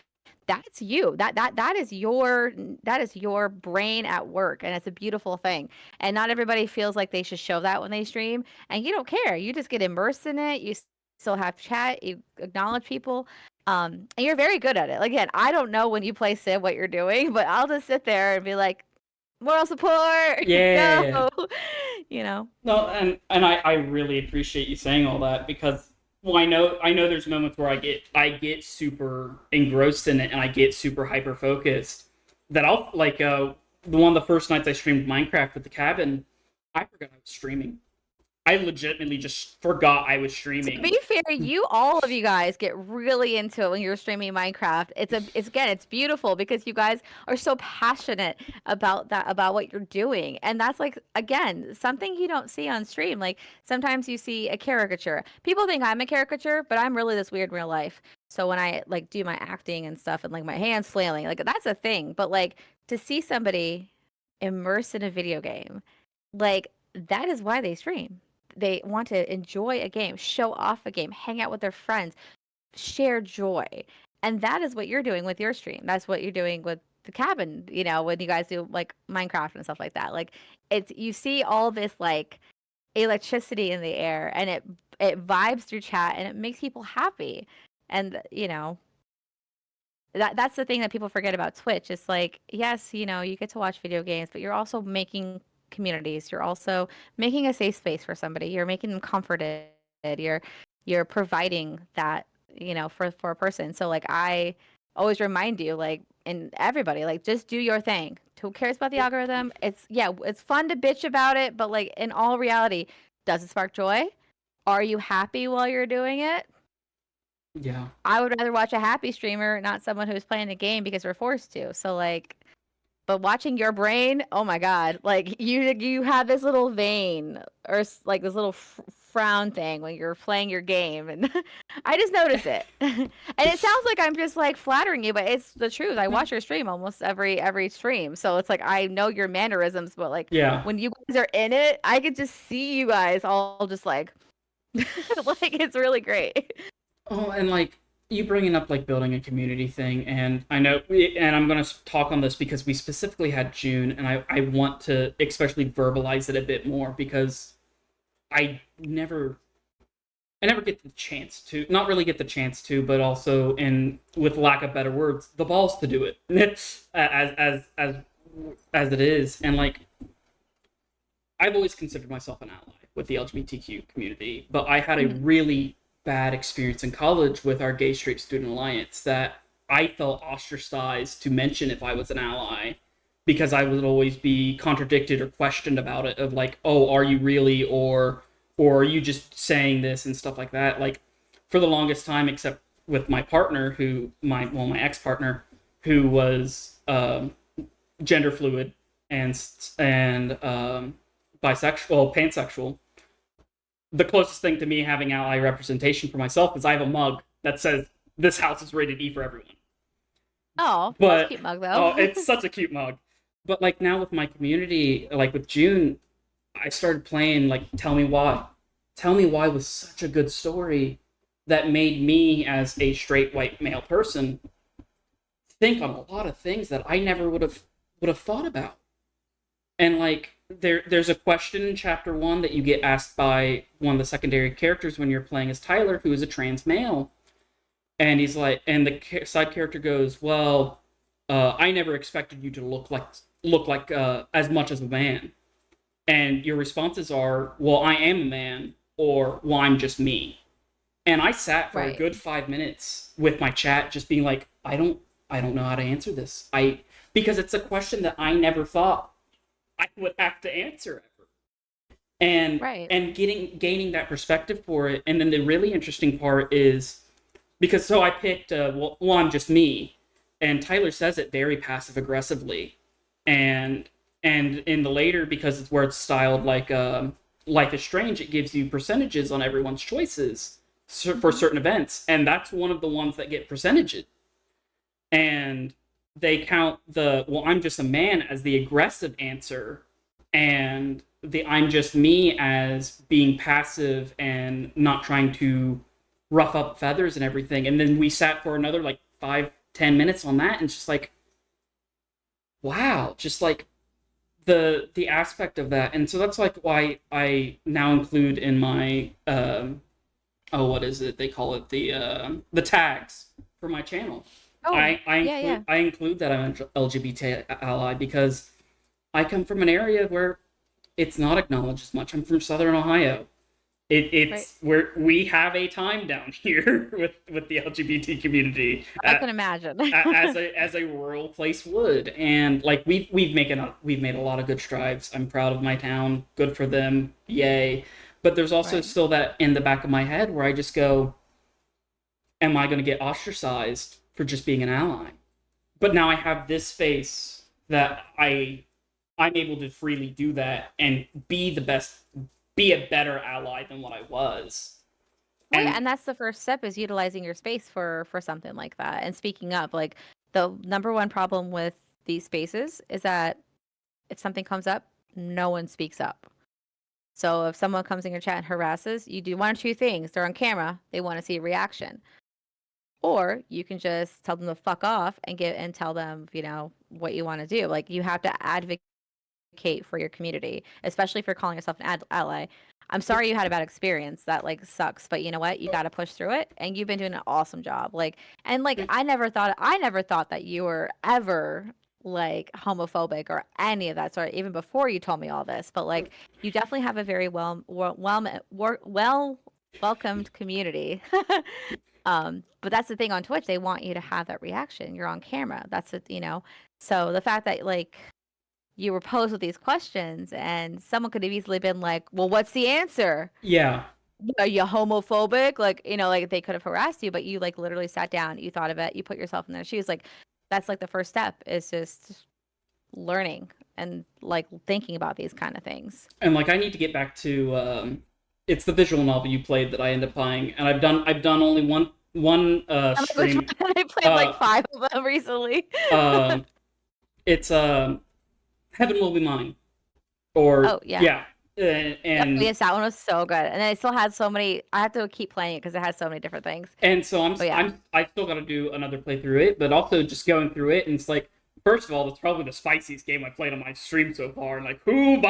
that's you. That is your brain at work, and it's a beautiful thing. And not everybody feels like they should show that when they stream, and you don't care. You just get immersed in it. Still have chat, you acknowledge people. And you're very good at it. Like, again, I don't know when you play Civ what you're doing, but I'll just sit there and be like, moral support, Yeah. go. You know. No, and I really appreciate you saying all that because well I know there's moments where I get super engrossed in it and I get super hyper focused that I'll like the one of the first nights I streamed Minecraft with the cabin, I forgot I was streaming. I legitimately just forgot I was To streaming. be fair, all of you guys get really into it when you're streaming Minecraft. It's again, it's beautiful because you guys are so passionate about that, about what you're doing. And that's like, again, something you don't see on stream. Like sometimes you see a caricature. People think I'm a caricature, but I'm really this weird in real life. So when I like do my acting and stuff and like my hands flailing, like that's a thing. But like to see somebody immersed in a video game, like that is why they stream. They want to enjoy a game, show off a game, hang out with their friends, share joy. And that is what you're doing with your stream. That's what you're doing with the cabin, when you guys do like Minecraft and stuff like that. Like it's you see all this like electricity in the air and it vibes through chat and it makes people happy. And that's the thing that people forget about Twitch. It's like, yes, you get to watch video games, but you're also making communities. You're also making a safe space for somebody. You're making them comforted. You're providing that, for a person. So like I always remind you, like, and everybody, like, just do your thing. Who cares about the algorithm? It's fun to bitch about it, but like in all reality, does it spark joy? Are you happy while you're doing it? Yeah. I would rather watch a happy streamer, not someone who's playing the game because we're forced to. So like, but watching your brain, oh my god, like you have this little vein or like this little frown thing when you're playing your game, and I just notice it. And it sounds like I'm just like flattering you, but it's the truth. I watch your stream almost every stream, so it's like I know your mannerisms, but like Yeah. when you guys are in it, I could just see you guys all just like, like it's really great. Oh, and like you bringing up like building a community thing, and I know, and I'm gonna talk on this because we specifically had June, and I want to especially verbalize it a bit more because I never I never get the chance to, not really get the chance to, but also, in with lack of better words, the balls to do it as it is, and like I've always considered myself an ally with the LGBTQ community, but I had a Mhm. really bad experience in college with our Gay Straight Student Alliance that I felt ostracized to mention if I was an ally because I would always be contradicted or questioned about it of like, oh, are you really, or are you just saying this and stuff like that. Like for the longest time, except with my partner, my ex partner, who was gender fluid and bisexual, pansexual. The closest thing to me having ally representation for myself is I have a mug that says this house is rated E for everyone. Oh, that's a But cute mug oh, though. it's such a cute mug. But like now with my community, like with June, I started playing like Tell Me Why. Tell Me Why was such a good story that made me as a straight white male person think on a lot of things that I never would have thought about. And like there's a question in chapter 1 that you get asked by one of the secondary characters when you're playing as Tyler, who is a trans male, and he's like, and the side character goes, well, I never expected you to look like as much as a man. And your responses are, well, I am a man, or well, I'm just me. And I sat for a Right. good 5 minutes with my chat just being like, I don't know how to answer this. Because it's a question that I never thought I would have to answer ever. And Right. and gaining that perspective for it. And then the really interesting part is because so I picked well, I'm just me, and Tyler says it very passive aggressively, and in the later, because it's where it's styled like Life is Strange, it gives you percentages on everyone's choices for Mhm. certain events, and that's one of the ones that get percentages, and they count the well, I'm just a man as the aggressive answer, and the I'm just me as being passive and not trying to rough up feathers and everything. And then we sat for another like 5-10 minutes on that, and it's just like, wow, just like the aspect of that. And so that's like why I now include in my oh, what is it they call it, the tags for my channel. Oh, I yeah, include yeah. I include that I'm an LGBT ally because I come from an area where it's not acknowledged as much. I'm from Southern Ohio. Right. It's where we have a time down here with the LGBT community, I can imagine. as a rural place would, and like we've made a lot of good strides. I'm proud of my town. Good for them, yay! But there's also Right. still that in the back of my head where I just go, am I going to get ostracized for just being an ally? But now I have this space that I'm able to freely do that and be a better ally than what I was. Well, yeah, And and that's the first step is utilizing your space for something like that and speaking up. Like the number one problem with these spaces is that if something comes up, no one speaks up. So if someone comes in your chat and harasses, you do one or two things. They're on camera, they want to see a reaction. Or you can just tell them to fuck off and tell them, what you want to do. Like you have to advocate for your community, especially if you're calling yourself an ally. I'm sorry you had a bad experience. That like sucks, but you know what? You got to push through it, and you've been doing an awesome job. Like, and like I never thought that you were ever like homophobic or any of that sort, even before you told me all this. But like, you definitely have a very well welcomed community. But that's the thing on Twitch, they want you to have that reaction. You're on camera. That's it. So the fact that like you were posed with these questions and someone could have easily been like, well, what's the answer? yeah, Are you homophobic? Like, like they could have harassed you, but you like literally sat down, you thought of it, you put yourself in their shoes. Like that's like the first step is just learning and like thinking about these kind of things. and like I need to get back to it's the visual novel you played that I end up buying, and I've done only one I'm like, which stream. one? I played like Uh, 5 of them recently. it's Heaven Will Be Mine, or Oh yeah. yeah, Yep, and yes, that one was so good. And then it still had so many. I have to keep playing it because it has so many different things. and so But yeah, I still got to do another playthrough it, but also just going through it, and it's like, first of all, it's probably the spiciest game I played on my stream so far, and like, who it's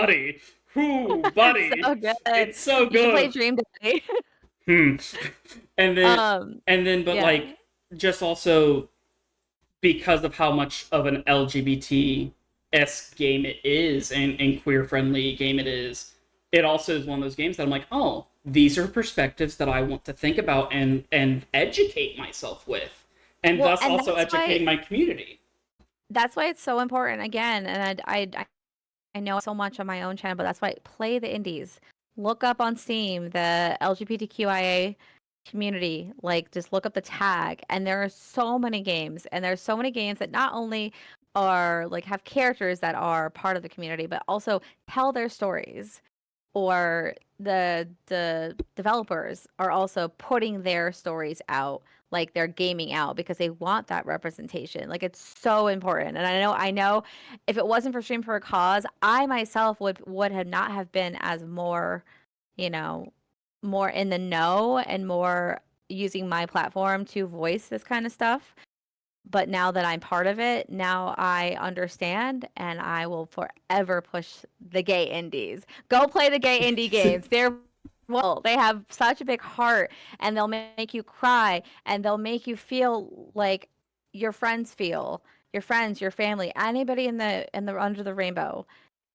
buddy, so good. it's so You should play good. Dream Daddy. Hmm. and then um, but yeah. like just also because of how much of an LGBT-esque game it is and queer friendly game it is, it also is one of those games that I'm like, oh, these are perspectives that I want to think about and educate myself with, and Well, thus and also educating my community. that's why it's so important again. And I know so much on my own channel, but that's why play the indies. Look up on Steam the LGBTQIA community. Like just look up the tag, and there are so many games, and there's so many games that not only are like have characters that are part of the community, but also tell their stories. Or the developers are also putting their stories out, like they're gaming out because they want that representation. Like it's so important. And I know if it wasn't for Stream for a Cause, I myself would have not have been as you know more in the know and more using my platform to voice this kind of stuff. But now that I'm part of it, now I understand and I will forever push the gay indies. Go play the gay indie games. They have such a big heart, and they'll make you cry, and they'll make you feel like your friends feel. Your friends, your family, anybody in the under the rainbow.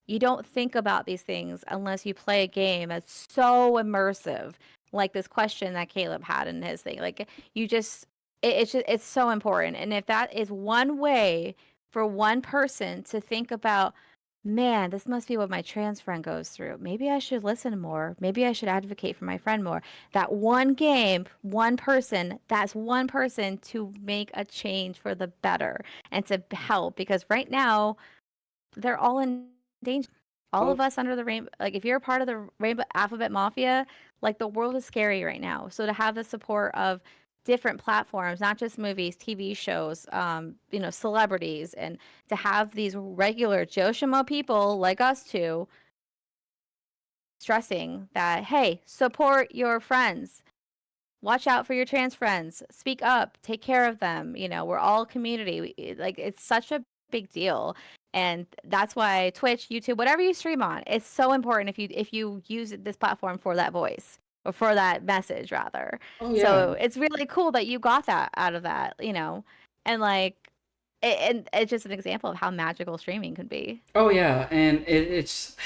You don't think about these things unless you play a game that's so immersive, like this question that Caleb had in his thing. Like you just, it's so important. And if that is one way for one person to think about, man, this must be what my trans friend goes through. Maybe I should listen more. Maybe I should advocate for my friend more. That one game, one person, that's one person to make a change for the better and to help. Because right now, they're all in danger. All of Oh, us under the rainbow, like if you're a part of the Rainbow Alphabet Mafia, like the world is scary right now. So to have the support of different platforms, not just movies, TV shows, celebrities, and to have these regular Joe Schmo people like us two stressing that, hey, support your friends. Watch out for your trans friends. Speak up. Take care of them. We're all community. Like it's such a big deal, and that's why Twitch, YouTube, whatever you stream on, it's so important if you use this platform for that voice or for that message rather. oh So yeah, it's really cool that you got that out of that, and like, and it's just an example of how magical streaming can be. oh yeah, and it's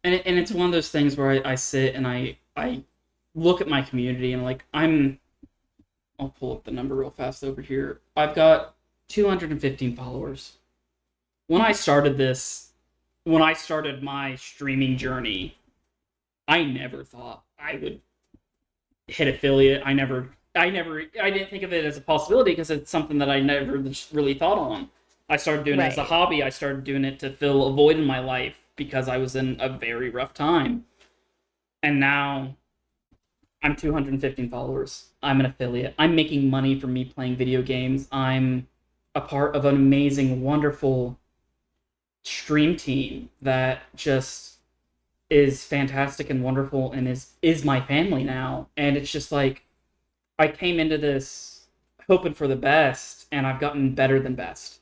and it's one of those things where I sit and I look at my community and like I'll pull up the number real fast over here. I've got 215 followers. When I started this, when I started my streaming journey, I never thought I would hit affiliate. I didn't think of it as a possibility because it's something that I never just really thought on. I started doing it as a Right. hobby. I started doing it to fill a void in my life because I was in a very rough time. And now I'm 215 followers. I'm an affiliate. I'm making money from me playing video games. I'm a part of an amazing, wonderful stream team that just is fantastic and wonderful and is my family now. And it's just like I came into this hoping for the best and I've gotten better than best.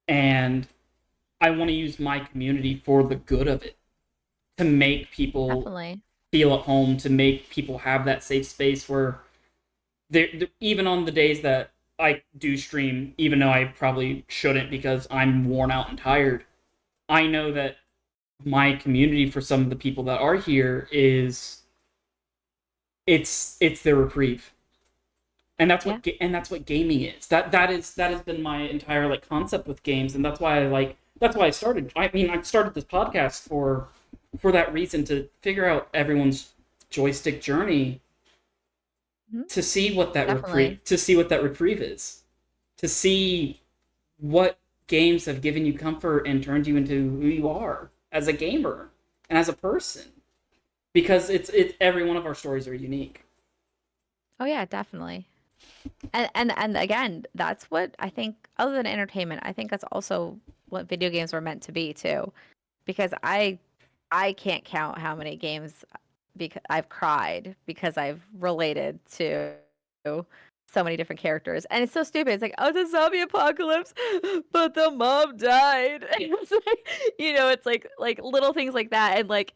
And I want to use my community for the good of it, to make people Definitely. feel at home, to make people have that safe space where even on the days that I do stream, even though I probably shouldn't because I'm worn out and tired, I know that my community, for some of the people that are here, is it's their reprieve. And Yeah. that's what gaming is. That has been my entire like concept with games, and that's why I started. I mean, I started this podcast for that reason, to figure out everyone's joystick journey, Mhm. to see what that Definitely. reprieve is, to see what games have given you comfort and turned you into who you are as a gamer and as a person, because it's every one of our stories are unique. Oh yeah, definitely. And again, that's what I think, other than entertainment, I think that's also what video games were meant to be too. Because I can't count how many games because I've cried because I've related to so many different characters. And it's so stupid. It's like, oh, the zombie apocalypse, but the mom died. It's like, it's like little things like that. And like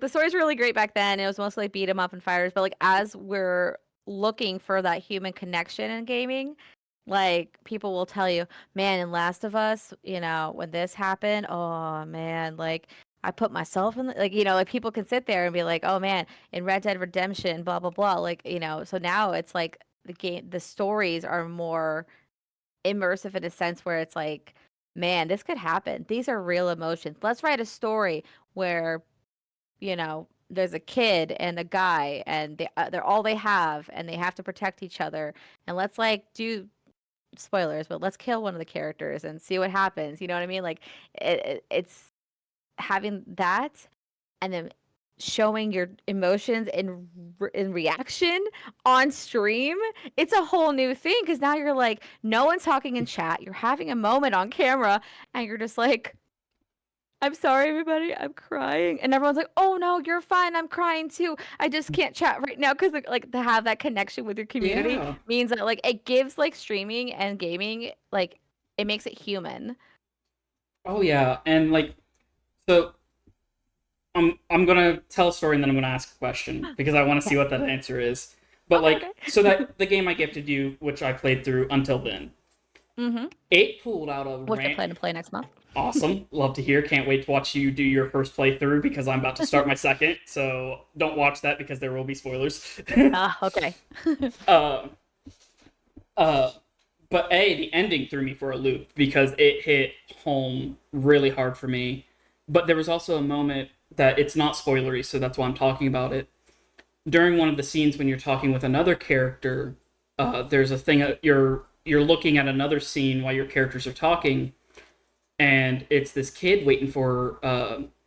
the story's really great back then. It was mostly like beat 'em up and fighters, but like as we're looking for that human connection in gaming, like people will tell you, man, in Last of Us, when this happened, oh man, like I put myself in like like people can sit there and be like, oh man, in Red Dead Redemption, blah blah blah, like so now it's like the stories are more immersive in a sense where it's like, man, this could happen, these are real emotions, let's write a story where there's a kid and a guy and they're all they have and they have to protect each other, and let's like do spoilers, but let's kill one of the characters and see what happens. You know what I mean? Like it's having that and then showing your emotions in reaction on stream. It's a whole new thing because now you're like, no one's talking in chat. You're having a moment on camera and you're just like, I'm sorry, everybody. I'm crying. And everyone's like, oh no, you're fine. I'm crying too. I just can't chat right now because like to have that connection with your community Yeah. means that like it gives like streaming and gaming, like it makes it human. Oh yeah. And like, so I'm gonna tell a story and then I'm gonna ask a question because I want to Okay. see what that answer is. But Okay, like, so okay. that the game I gifted you, which I played through until then, Mm-hmm. it pulled out a Which I rant. plan to play next month. Awesome, love to hear. Can't wait to watch you do your first playthrough because I'm about to start my second. So don't watch that because there will be spoilers. Ah, okay. uh, uh, but the ending threw me for a loop because it hit home really hard for me. But there was also a moment that it's not spoilery, so that's why I'm talking about it. During one of the scenes when you're talking with another character, there's a thing you're looking at another scene while your characters are talking, and it's this kid waiting for.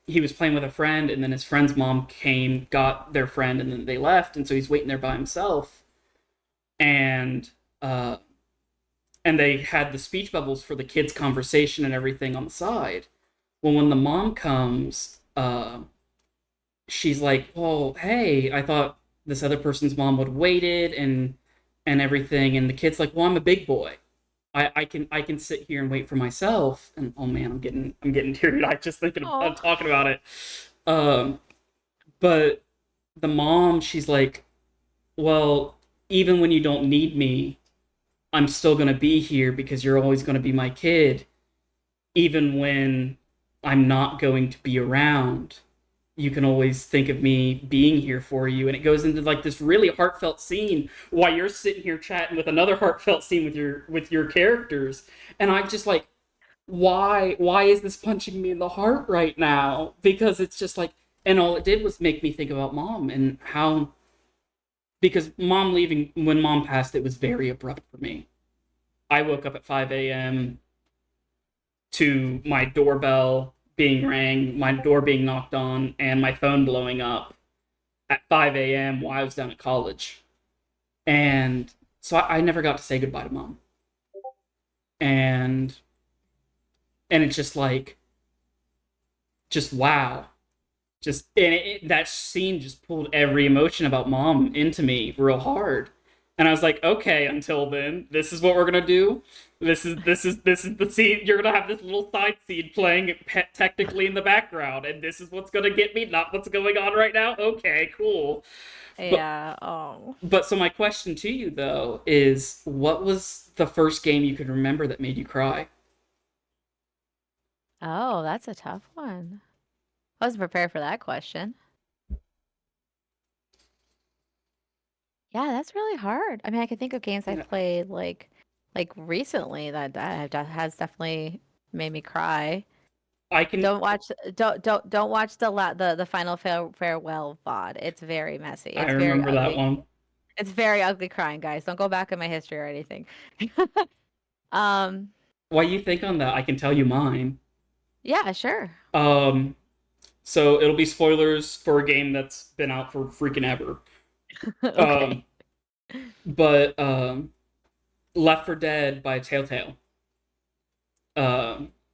He was playing with a friend, and then his friend's mom came, got their friend, and then they left, and so he's waiting there by himself. And uh, and they had the speech bubbles for the kids' conversation and everything on the side. Well, when the mom comes, she's like, "Well, hey, I thought this other person's mom would have waited and everything." And the kid's like, "Well, I'm a big boy. I can sit here and wait for myself." And oh man, I'm getting teary eyed just thinking Oh. of talking about it. Um, but the mom, she's like, "Well, even when you don't need me, I'm still gonna be here because you're always gonna be my kid, even when I'm not going to be around. You can always think of me being here for you." And it goes into like this really heartfelt scene while you're sitting here chatting with another heartfelt scene with your characters. And I'm just like, why is this punching me in the heart right now? Because it's just like And all it did was make me think about mom and how, because mom leaving, when mom passed, it was very abrupt for me. I woke up at 5 a.m. to my doorbell being rang, my door being knocked on, and my phone blowing up at 5 a.m. while I was down at college. And so I never got to say goodbye to mom. And it's just like, just wow. Just that scene just pulled every emotion about mom into me real hard. And I was like, okay, until then, this is what we're gonna do. This is the scene. You're gonna have this little side scene playing technically in the background, and this is what's gonna get me, not what's going on right now. Okay, cool. But Yeah. Oh. so my question to you though is, what was the first game you could remember that made you cry? Oh, that's a tough one. I wasn't prepared for that question. Yeah, that's really hard. I mean, I can think of games I've Yeah, played like recently that has definitely made me cry. I can. Don't watch the final farewell VOD. It's very messy. I It's very remember that ugly. one. It's very ugly crying, guys. Don't go back in my history or anything. Um, While you think on that, I can tell you mine. yeah, sure. Um, so it'll be spoilers for a game that's been out for freaking ever. Um, Okay. but Left 4 Dead by Telltale.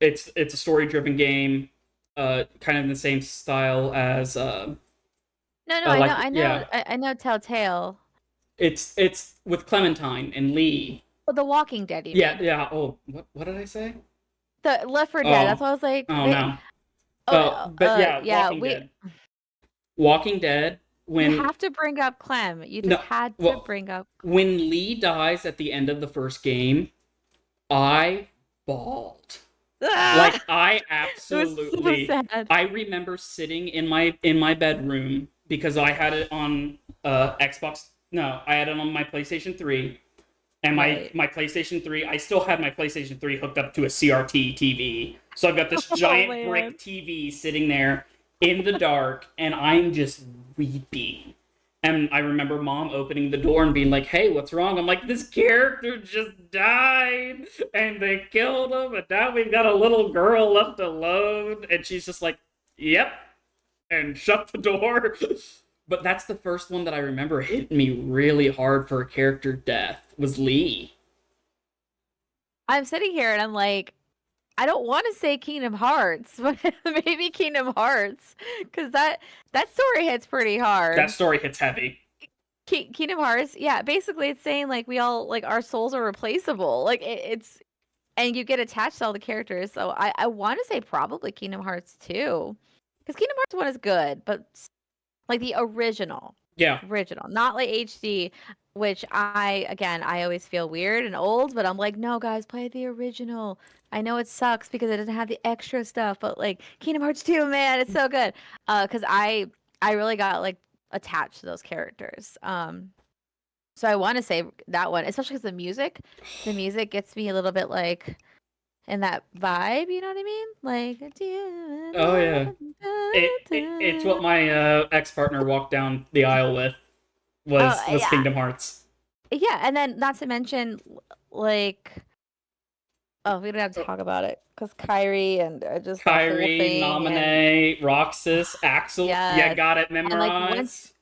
It's a story driven game, kind of in the same style as No, no, I know, like yeah, I know Telltale. it's with Clementine and Lee. Oh, The Walking Dead, you Yeah, mean? yeah. Oh, what did I say? The Left 4 Dead. That's Oh, why I was like, oh they. no. Oh, But yeah, yeah. Walking Dead. Walking Dead. You When have to bring up Clem. You just no, had to well, bring up. when Lee dies at the end of the first game, I bawled. Like Ah! I It was so absolutely, sad. I remember sitting in my bedroom because I had it on Xbox. No, I had it on my PlayStation 3, and Right. my PlayStation 3, I still had my PlayStation 3 hooked up to a CRT TV. So I've got this Oh giant man. brick TV sitting there in the dark, and I'm just weeping. And I remember mom opening the door and being like, "Hey, what's wrong?" I'm like, "This character just died, and they killed him, and now we've got a little girl left alone." And she's just like, "Yep," and shut the door. But that's the first one that I remember hit me really hard for a character death was Lee. I'm sitting here and I'm like, I don't want to say Kingdom Hearts, but maybe Kingdom Hearts, because that story hits pretty That hard. story hits heavy. Kingdom Hearts, yeah, basically it's saying like we all like our souls are replaceable. Like it's and you get attached to all the characters. So I want to say probably Kingdom Hearts 2. Because Kingdom Hearts 1 is good, but like the Yeah. original, not like HD, which I always feel weird and old, but I'm like, no, guys, play the original. I know it sucks because it doesn't have the extra stuff, but like Kingdom Hearts 2, man, it's so good. Because I really got like attached to those characters. So I want to say that one, especially because the music gets me a little bit like in that vibe. You know what I mean? Like, Oh yeah. It's what my ex partner walked down the aisle with oh was yeah, Kingdom Hearts. yeah, and then not to mention like, oh, we don't have to talk about it because Kyrie and just that whole Kyrie, thing and Nominee, Roxas, Axel. You yes, got it and like memorized.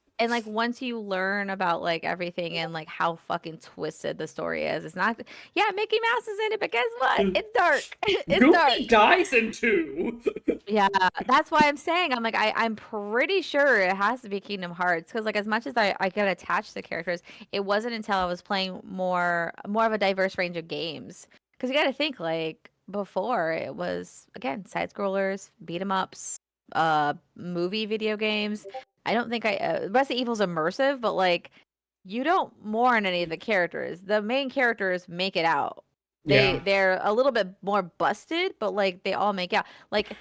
once you learn about like everything and like how fucking twisted the story is, it's not. Yeah, Mickey Mouse is in it, but guess what? It's dark. It's Goofy dark. dies in two. Yeah, that's why I'm saying I'm like I'm pretty sure it has to be Kingdom Hearts because like as much as I get attached to characters, it wasn't until I was playing more of a diverse range of games. Because you got to think like before it was again side scrollers, beat 'em ups, movie video games. I don't think Resident Evil's immersive, but like you don't mourn any of the characters. The main characters make it out. Yeah. They're a little bit more busted, but like they all make out. Like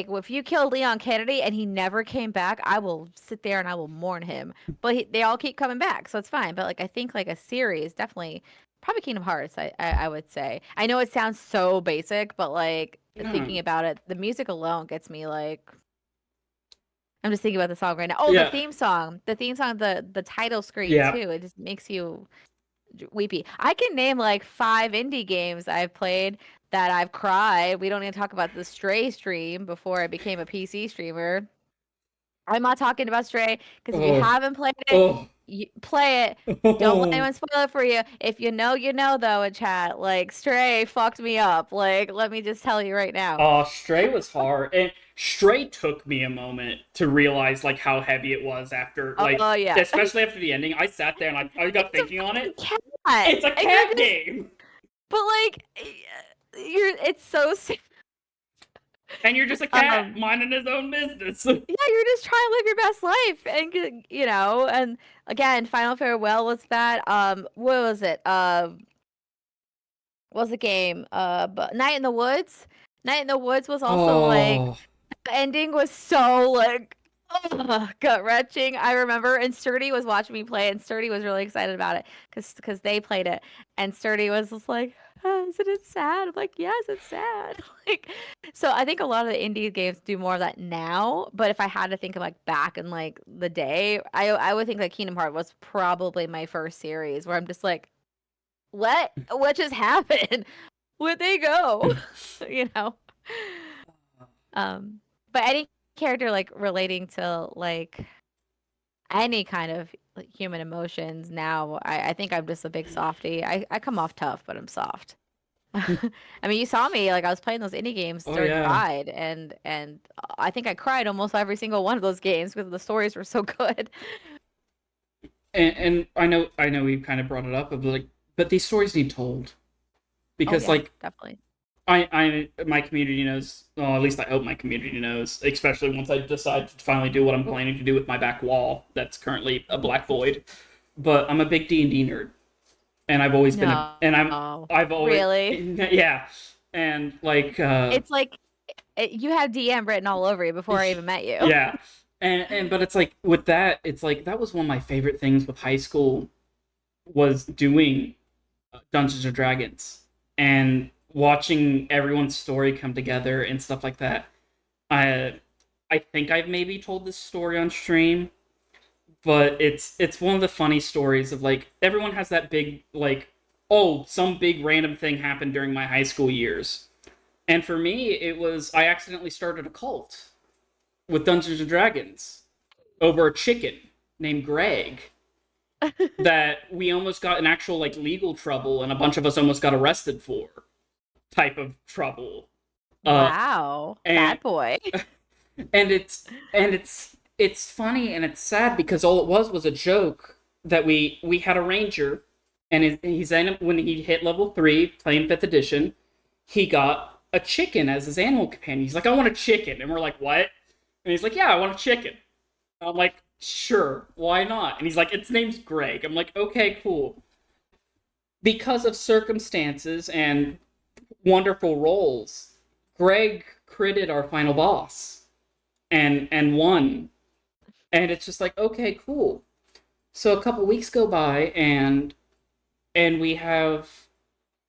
if you kill Leon Kennedy and he never came back, I will sit there and I will mourn him. But they all keep coming back, so it's fine. But like I think like a series definitely probably Kingdom Hearts. I would say. I know it sounds so basic, but like No. thinking about it, the music alone gets me like I'm just thinking about the song right now. Oh, the Yeah. theme song. The theme song, the title screen Yeah. too. It just makes you weepy. I can name like 5 indie games I've played that I've cried. We don't even talk about the Stray stream before I became a PC streamer. I'm not talking about Stray because if you Oh. haven't played it, Oh. you play it. Don't let Oh. anyone spoil it for you. If you know, you know though in chat. Like Stray fucked me up. Like let me just tell you right now. Stray was hard, and Stray took me a moment to realize like how heavy it was after, like, Oh yeah. especially after the ending. I sat there and I got It's a thinking on fucking it. cat. It's a And you're cat just game, but like it's so and you're just a cat um minding his own business. yeah, you're just trying to live your best life and and again, Final Farewell was that what was it? What was the game? But Night in the Woods. Night in the Woods was also like Oh. the ending was so like gut wrenching. I remember, and Sturdy was watching me play, and Sturdy was really excited about it because they played it, and Sturdy was just like, "Isn't it sad?" I'm like, "Yes, it's sad." Like, so I think a lot of the indie games do more of that now. But if I had to think of like back in like the day, I would think that Kingdom Hearts was probably my first series where I'm just like, what just happened? Where'd they go? you know. Um, but any character like relating to like any kind of like, human emotions now, I think I'm just a big softie. I come off tough, but I'm soft. I mean, you saw me like I was playing those indie games Oh during yeah. Pride, and I think I cried almost every single one of those games because the stories were so good. And I know we kind of brought it up, but like, but these stories need told Oh because yeah, like definitely. my community knows, well, at least I hope my community knows, especially once I decide to finally do what I'm planning to do with my back wall that's currently a black void. But I'm a big D&D nerd, and I've always been a and No, I've always really. yeah, and like It's like you have DM written all over you before I even met you. yeah. And but it's like with that, it's like that was one of my favorite things with high school was doing Dungeons and Dragons and watching everyone's story come together and stuff like that. I I think I've maybe told this story on stream, but it's one of the funny stories of like everyone has that big like, oh, some big random thing happened during my high school years. And for me, it was I accidentally started a cult with Dungeons and Dragons over a chicken named Greg that we almost got in actual like legal trouble and a bunch of us almost got arrested for type of trouble. Uh Wow, and bad boy. and it's funny and it's sad because all it was a joke that we had a ranger and he's in when he hit level 3 playing 5th edition, he got a chicken as his animal companion. He's like, I want a chicken. And we're like, what? And he's like, yeah, I want a chicken. And I'm like, sure, why not? And he's like, its name's Greg. I'm like, okay, cool. Because of circumstances and wonderful rolls, Greg critted our final boss and won. And it's just like, okay, cool. So a couple weeks go by and we have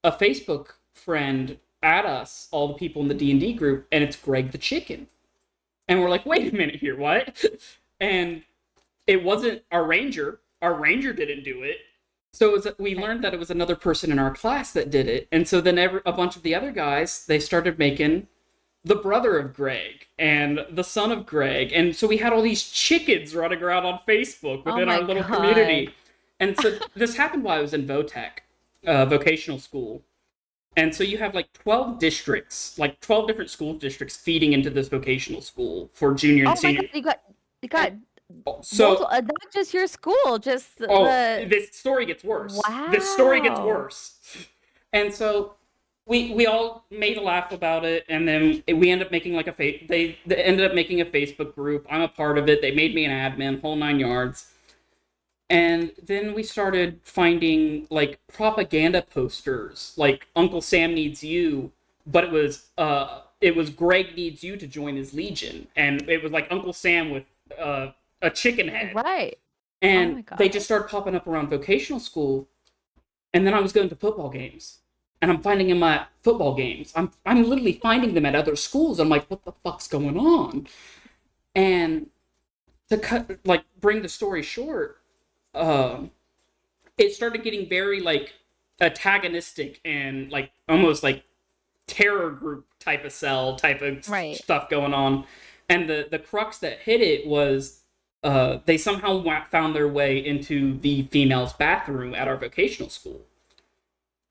a Facebook friend add us, all the people in the D&D group, and it's Greg the Chicken. And we're like, wait a minute here, what? And it wasn't our ranger. Our ranger didn't do it. So we learned that it was another person in our class that did it. And so then a bunch of the other guys, they started making the brother of Greg and the son of Greg. And so we had all these chickens running around on Facebook Oh within my our little god. community. And so this happened while I was in VOTEC, vocational school. And so you have like 12 districts, like 12 different school districts feeding into this vocational school for junior and Oh my senior. god, you got multiple, So, not just your school, just oh, the this story gets worse. This story gets wow. worse. And so we all made a laugh about it, and then we ended up making like they ended up making a Facebook group. I'm a part of it. They made me an admin, whole 9 yards. And then we started finding like propaganda posters, like Uncle Sam needs you, but it was Greg needs you to join his legion, and it was like Uncle Sam with a chicken head, Right. Oh and my they god. just started popping up around vocational school. And then I was going to football games, and I'm finding them at football games. I'm literally finding them at other schools. I'm like, what the fuck's going on? And bring the story short, um, it started getting very like antagonistic and like almost like terror group type of cell type of Right. stuff going on. And the crux that hit it was they somehow found their way into the females' bathroom at our vocational school.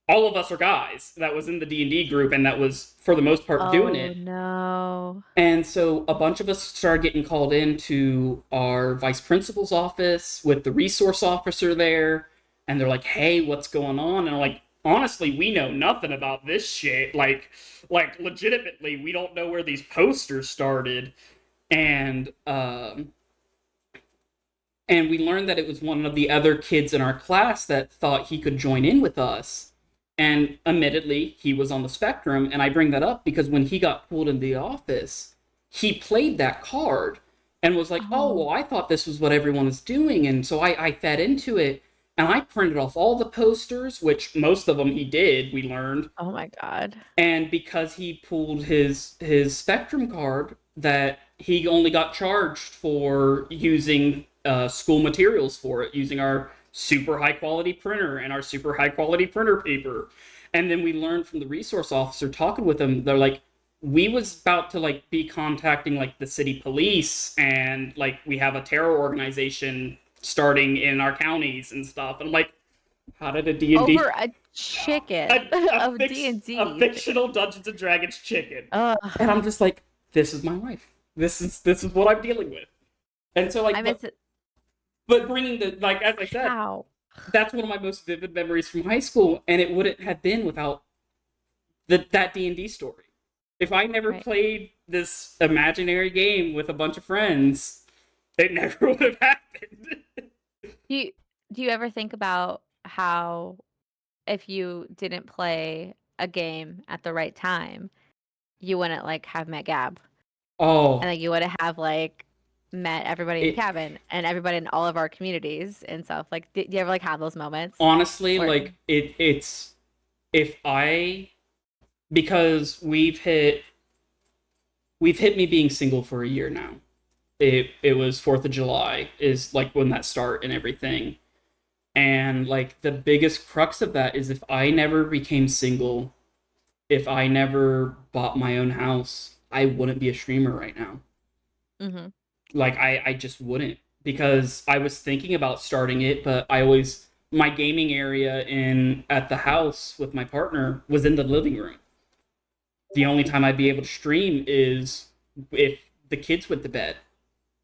All of us are guys that was in the D&D group, and that was for the most part doing Oh it. no. And so a bunch of us started getting called into our vice principal's office with the resource officer there. And they're like, hey, what's going on? And I'm like, honestly, we know nothing about this shit. Like legitimately, we don't know where these posters started. And and we learned that it was one of the other kids in our class that thought he could join in with us. And admittedly, he was on the spectrum. And I bring that up because when he got pulled in the office, he played that card and was like, oh, Oh. well, I thought this was what everyone was doing. And so I fed into it. And I printed off all the posters, which most of them he did, we learned. Oh my God. And because he pulled his Spectrum card, that he only got charged for using school materials for it, using our super high quality printer and our super high quality printer paper. And then we learned from the resource officer talking with him, they're like, we was about to like be contacting like the city police, and like we have a terror organization starting in our counties and stuff. And I'm like, how did a D&D Over a chicken of a D&D. fictional Dungeons and Dragons chicken? Ugh. And I'm just like, this is my life. This is what I'm dealing with. And so I like, miss it. but bringing the like as I said, How? that's one of my most vivid memories from high school, and it wouldn't have been without that D&D story. If I never Right. played this imaginary game with a bunch of friends, it never would have happened. Do you do you ever think about how if you didn't play a game at the right time, you wouldn't like have met Gab, and Oh, like you wouldn't have like met everybody in the it cabin and everybody in all of our communities and stuff. Like, do you ever like have those moments honestly, where? like it's if I because we've hit me being single for a year now. It was 4th of July is like when that start and everything. And like the biggest crux of that is if I never became single, if I never bought my own house, I wouldn't be a streamer right now. Mm-hmm. Like I just wouldn't, because I was thinking about starting it, but I always my gaming area in at the house with my partner was in the living room. The only time I'd be able to stream is if the kids went to bed,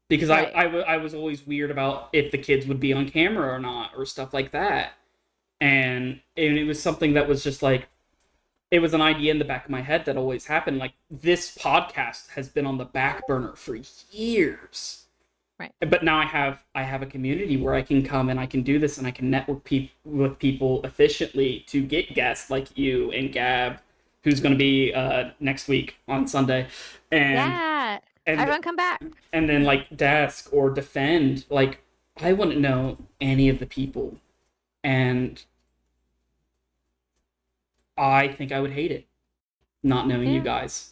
because Right. I was always weird about if the kids would be on camera or not or stuff like that. And it was something that was just like, it was an idea in the back of my head that always happened. Like, this podcast has been on the back burner for years, Right. but now I have a community where I can come and I can do this, and I can network with people efficiently to get guests like you and Gab, who's going to be next week on Sunday, and Yeah. and Everyone come back. and then like Desk or Defend. Like, I wouldn't know any of the people, and I think I would hate it not knowing you Yeah. guys.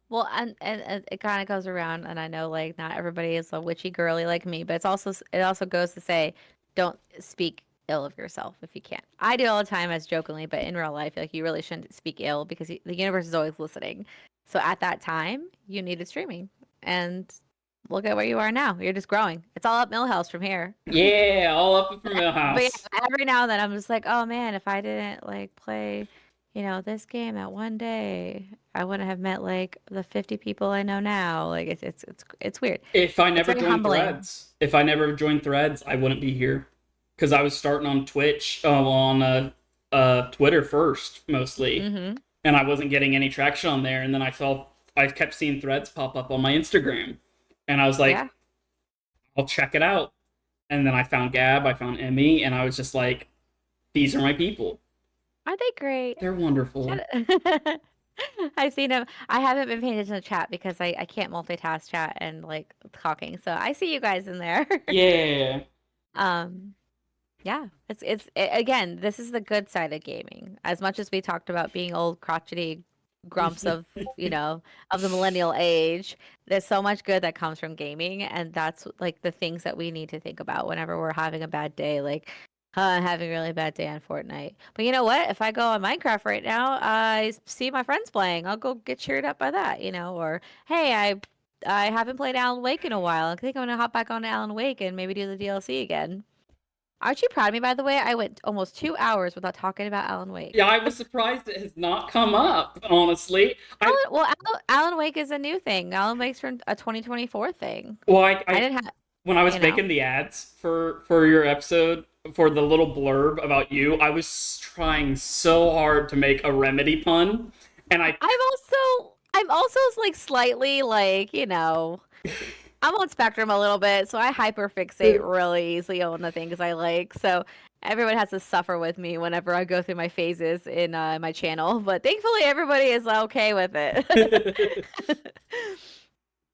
Well, and it kind of goes around, and I know like not everybody is a witchy girly like me, but it also goes to say, don't speak ill of yourself if you can. I do all the time as jokingly, but in real life, like you really shouldn't speak ill because the universe is always listening. So at that time, you needed streaming, and look at where you are now. You're just growing. It's all up Millhouse from here. Yeah, all up from But Millhouse. yeah, every now and then I'm just like, oh man, if I didn't like play, this game at one day, I wouldn't have met like the 50 people I know now. Like it's weird. If I It's never very joined humbling. Threads, if I never joined Threads, I wouldn't be here, because I was starting on Twitch, on Twitter first mostly, Mm-hmm. and I wasn't getting any traction on there. And then I kept seeing Threads pop up on my Instagram, and I was like, Yeah. I'll check it out. And then I found Gab, I found Emmy, and I was just like, these are my people. Are they great? They're wonderful. I've seen them. I haven't been paying attention to chat because I can't multitask chat and like talking. So I see you guys in there. Yeah. um Yeah, again, this is the good side of gaming. As much as we talked about being old, crotchety grumps of, of the millennial age. There's so much good that comes from gaming, and that's like the things that we need to think about whenever we're having a bad day. Like, I'm having a really bad day on Fortnite. But you know what? If I go on Minecraft right now, I see my friends playing. I'll go get cheered up by that, Or hey, I haven't played Alan Wake in a while. I think I'm gonna hop back on Alan Wake and maybe do the DLC again. Aren't you proud of me, by the way? I went almost 2 hours without talking about Alan Yeah, Wake. I was surprised it has not come up, honestly. Alan Wake is a new thing. Alan Wake's from a 2024 thing. Well, I didn't have, when I was you know. making the ads for your episode for the little blurb about you, I was trying so hard to make a remedy pun, and I I'm also like slightly like, I'm on spectrum a little bit, so I hyperfixate really easily on the things I like. So everyone has to suffer with me whenever I go through my phases in my channel, but thankfully everybody is okay with it.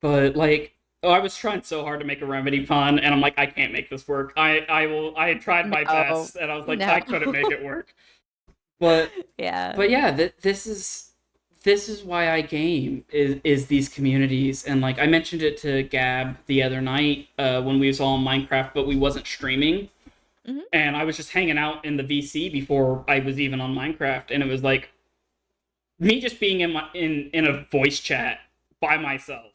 but like oh, I was trying so hard to make a remedy pun, and I'm like, I can't make this work. I had tried my No, best, and I was like, no. I couldn't make it work. But Yeah. but yeah, this is why I game is these communities, and like I mentioned it to Gab the other night when we was all in Minecraft, but we wasn't streaming, Hmm. and I was just hanging out in the VC before I was even on Minecraft, and it was like me just being in a voice chat by myself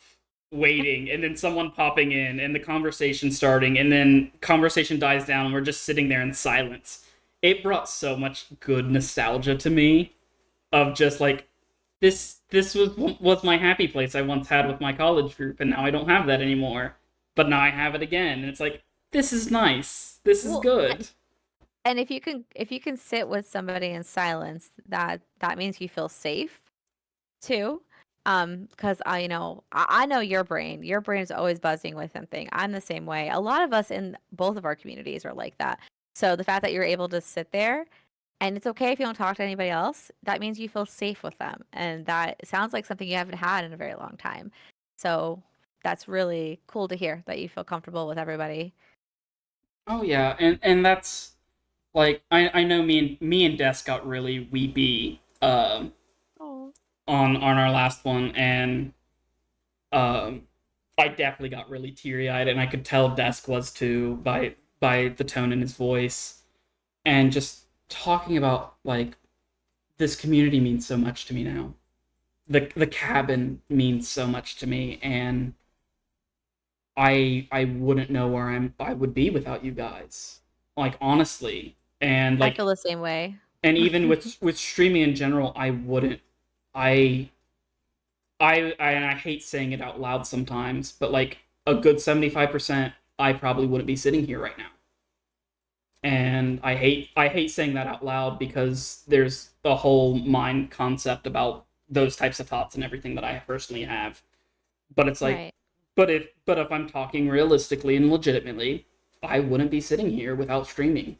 waiting, and then someone popping in and the conversation starting, and then conversation dies down and we're just sitting there in silence. It brought so much good nostalgia to me of just like this was my happy place I once had with my college group, and now I don't have that anymore, but now I have it again, and it's like this is nice, this is Well, good. and if you can sit with somebody in silence, that means you feel safe too. Because I know your brain. Your brain is always buzzing with something. I'm the same way. A lot of us in both of our communities are like that. So the fact that you're able to sit there and it's okay if you don't talk to anybody else, that means you feel safe with them. And that sounds like something you haven't had in a very long time. So that's really cool to hear that you feel comfortable with everybody. Oh yeah, and that's like I know me and Des got really weepy Oh. on our last one, and um I definitely got really teary eyed, and I could tell Desk was too by the tone in his voice, and just talking about like this community means so much to me now. The cabin means so much to me, and I wouldn't know where I would be without you guys. Like honestly, and I like feel the same way. and even with streaming in general, I wouldn't. I and I hate saying it out loud sometimes, but like a good 75%, I probably wouldn't be sitting here right now. And I hate saying that out loud because there's a whole mind concept about those types of thoughts and everything that I personally have. But it's like, Right. but if I'm talking realistically and legitimately, I wouldn't be sitting here without streaming.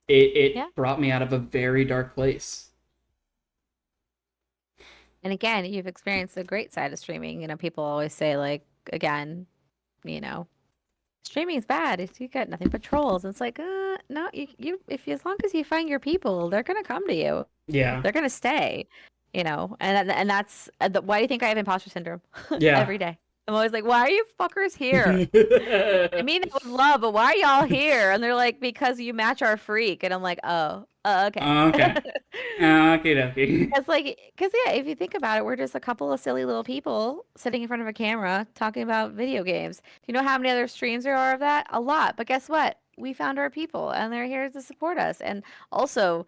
Yeah. It brought me out of a very dark place. And again, you've experienced the great side of streaming. People always say, like, again, you know, streaming is bad if you get nothing but trolls. And it's like, no, if as long as you find your people, they're gonna come to you. Yeah, They're gonna stay. And that's why do you think I have imposter syndrome yeah. every day? I'm always like, why are you fuckers here? I mean it with love, but why are y'all here? And they're like, because you match our freak. And I'm like, oh, okay. Okay. Okay, okay. It's like, because yeah, if you think about it, we're just a couple of silly little people sitting in front of a camera talking about video games. Do you know how many other streams there are of that? A lot. But guess what? We found our people and they're here to support us and also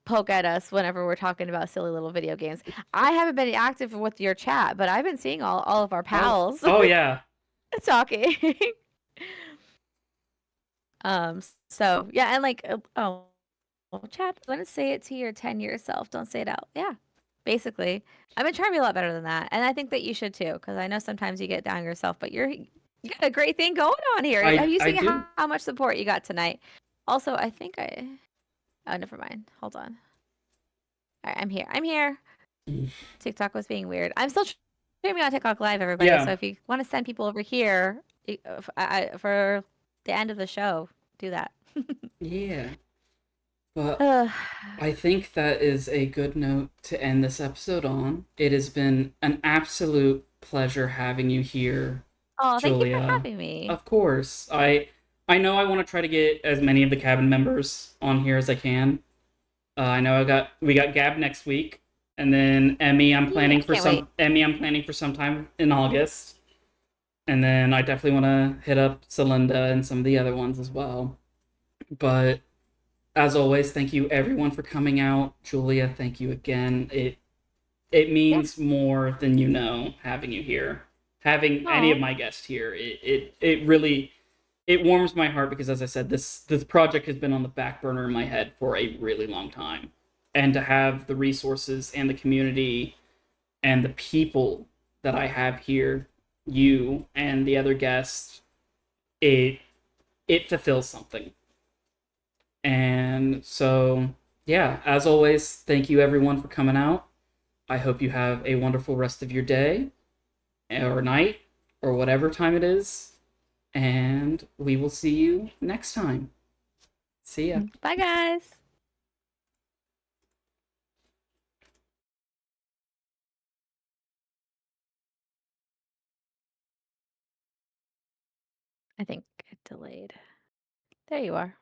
poke at us whenever we're talking about silly little video games. I haven't been active with your chat, but I've been seeing all of our Oh, pals oh yeah. talking. So yeah, and like, chat, let us say it to your 10-year self. Don't say it out. Yeah, basically. I've been trying to be a lot better than that. And I think that you should too, because I know sometimes you get down yourself, but you got a great thing going on here. Have you I seen do. how much support you got tonight? Also, I think oh, never mind. Hold on. All right, I'm here. I'm here. TikTok was being weird. I'm still streaming on TikTok Live, everybody. So Yeah, if you want to send people over here for the end of the show, do that. yeah. But Ugh. I think that is a good note to end this episode on. It has been an absolute pleasure having you here, Oh, thank you for Julia. having me. Of course. I know I want to try to get as many of the cabin members on here as I can. I know we got Gab next week, and then Yay, I can't wait. Emmy. I'm planning for sometime in August, and then I definitely want to hit up Celinda and some of the other ones as well. But as always, thank you everyone for coming out. Julia, thank you again. It Yeah. means more than you know having you here. Having any of Oh, my guests here, it really it warms my heart because, as I said, this project has been on the back burner in my head for a really long time, and to have the resources and the community and the people that I have here, you and the other guests, it it fulfills something. And so, yeah, as always, thank you everyone for coming out. I hope you have a wonderful rest of your day or night or whatever time it is. And we will see you next time. See ya. bye, guys. I think it delayed. There you are.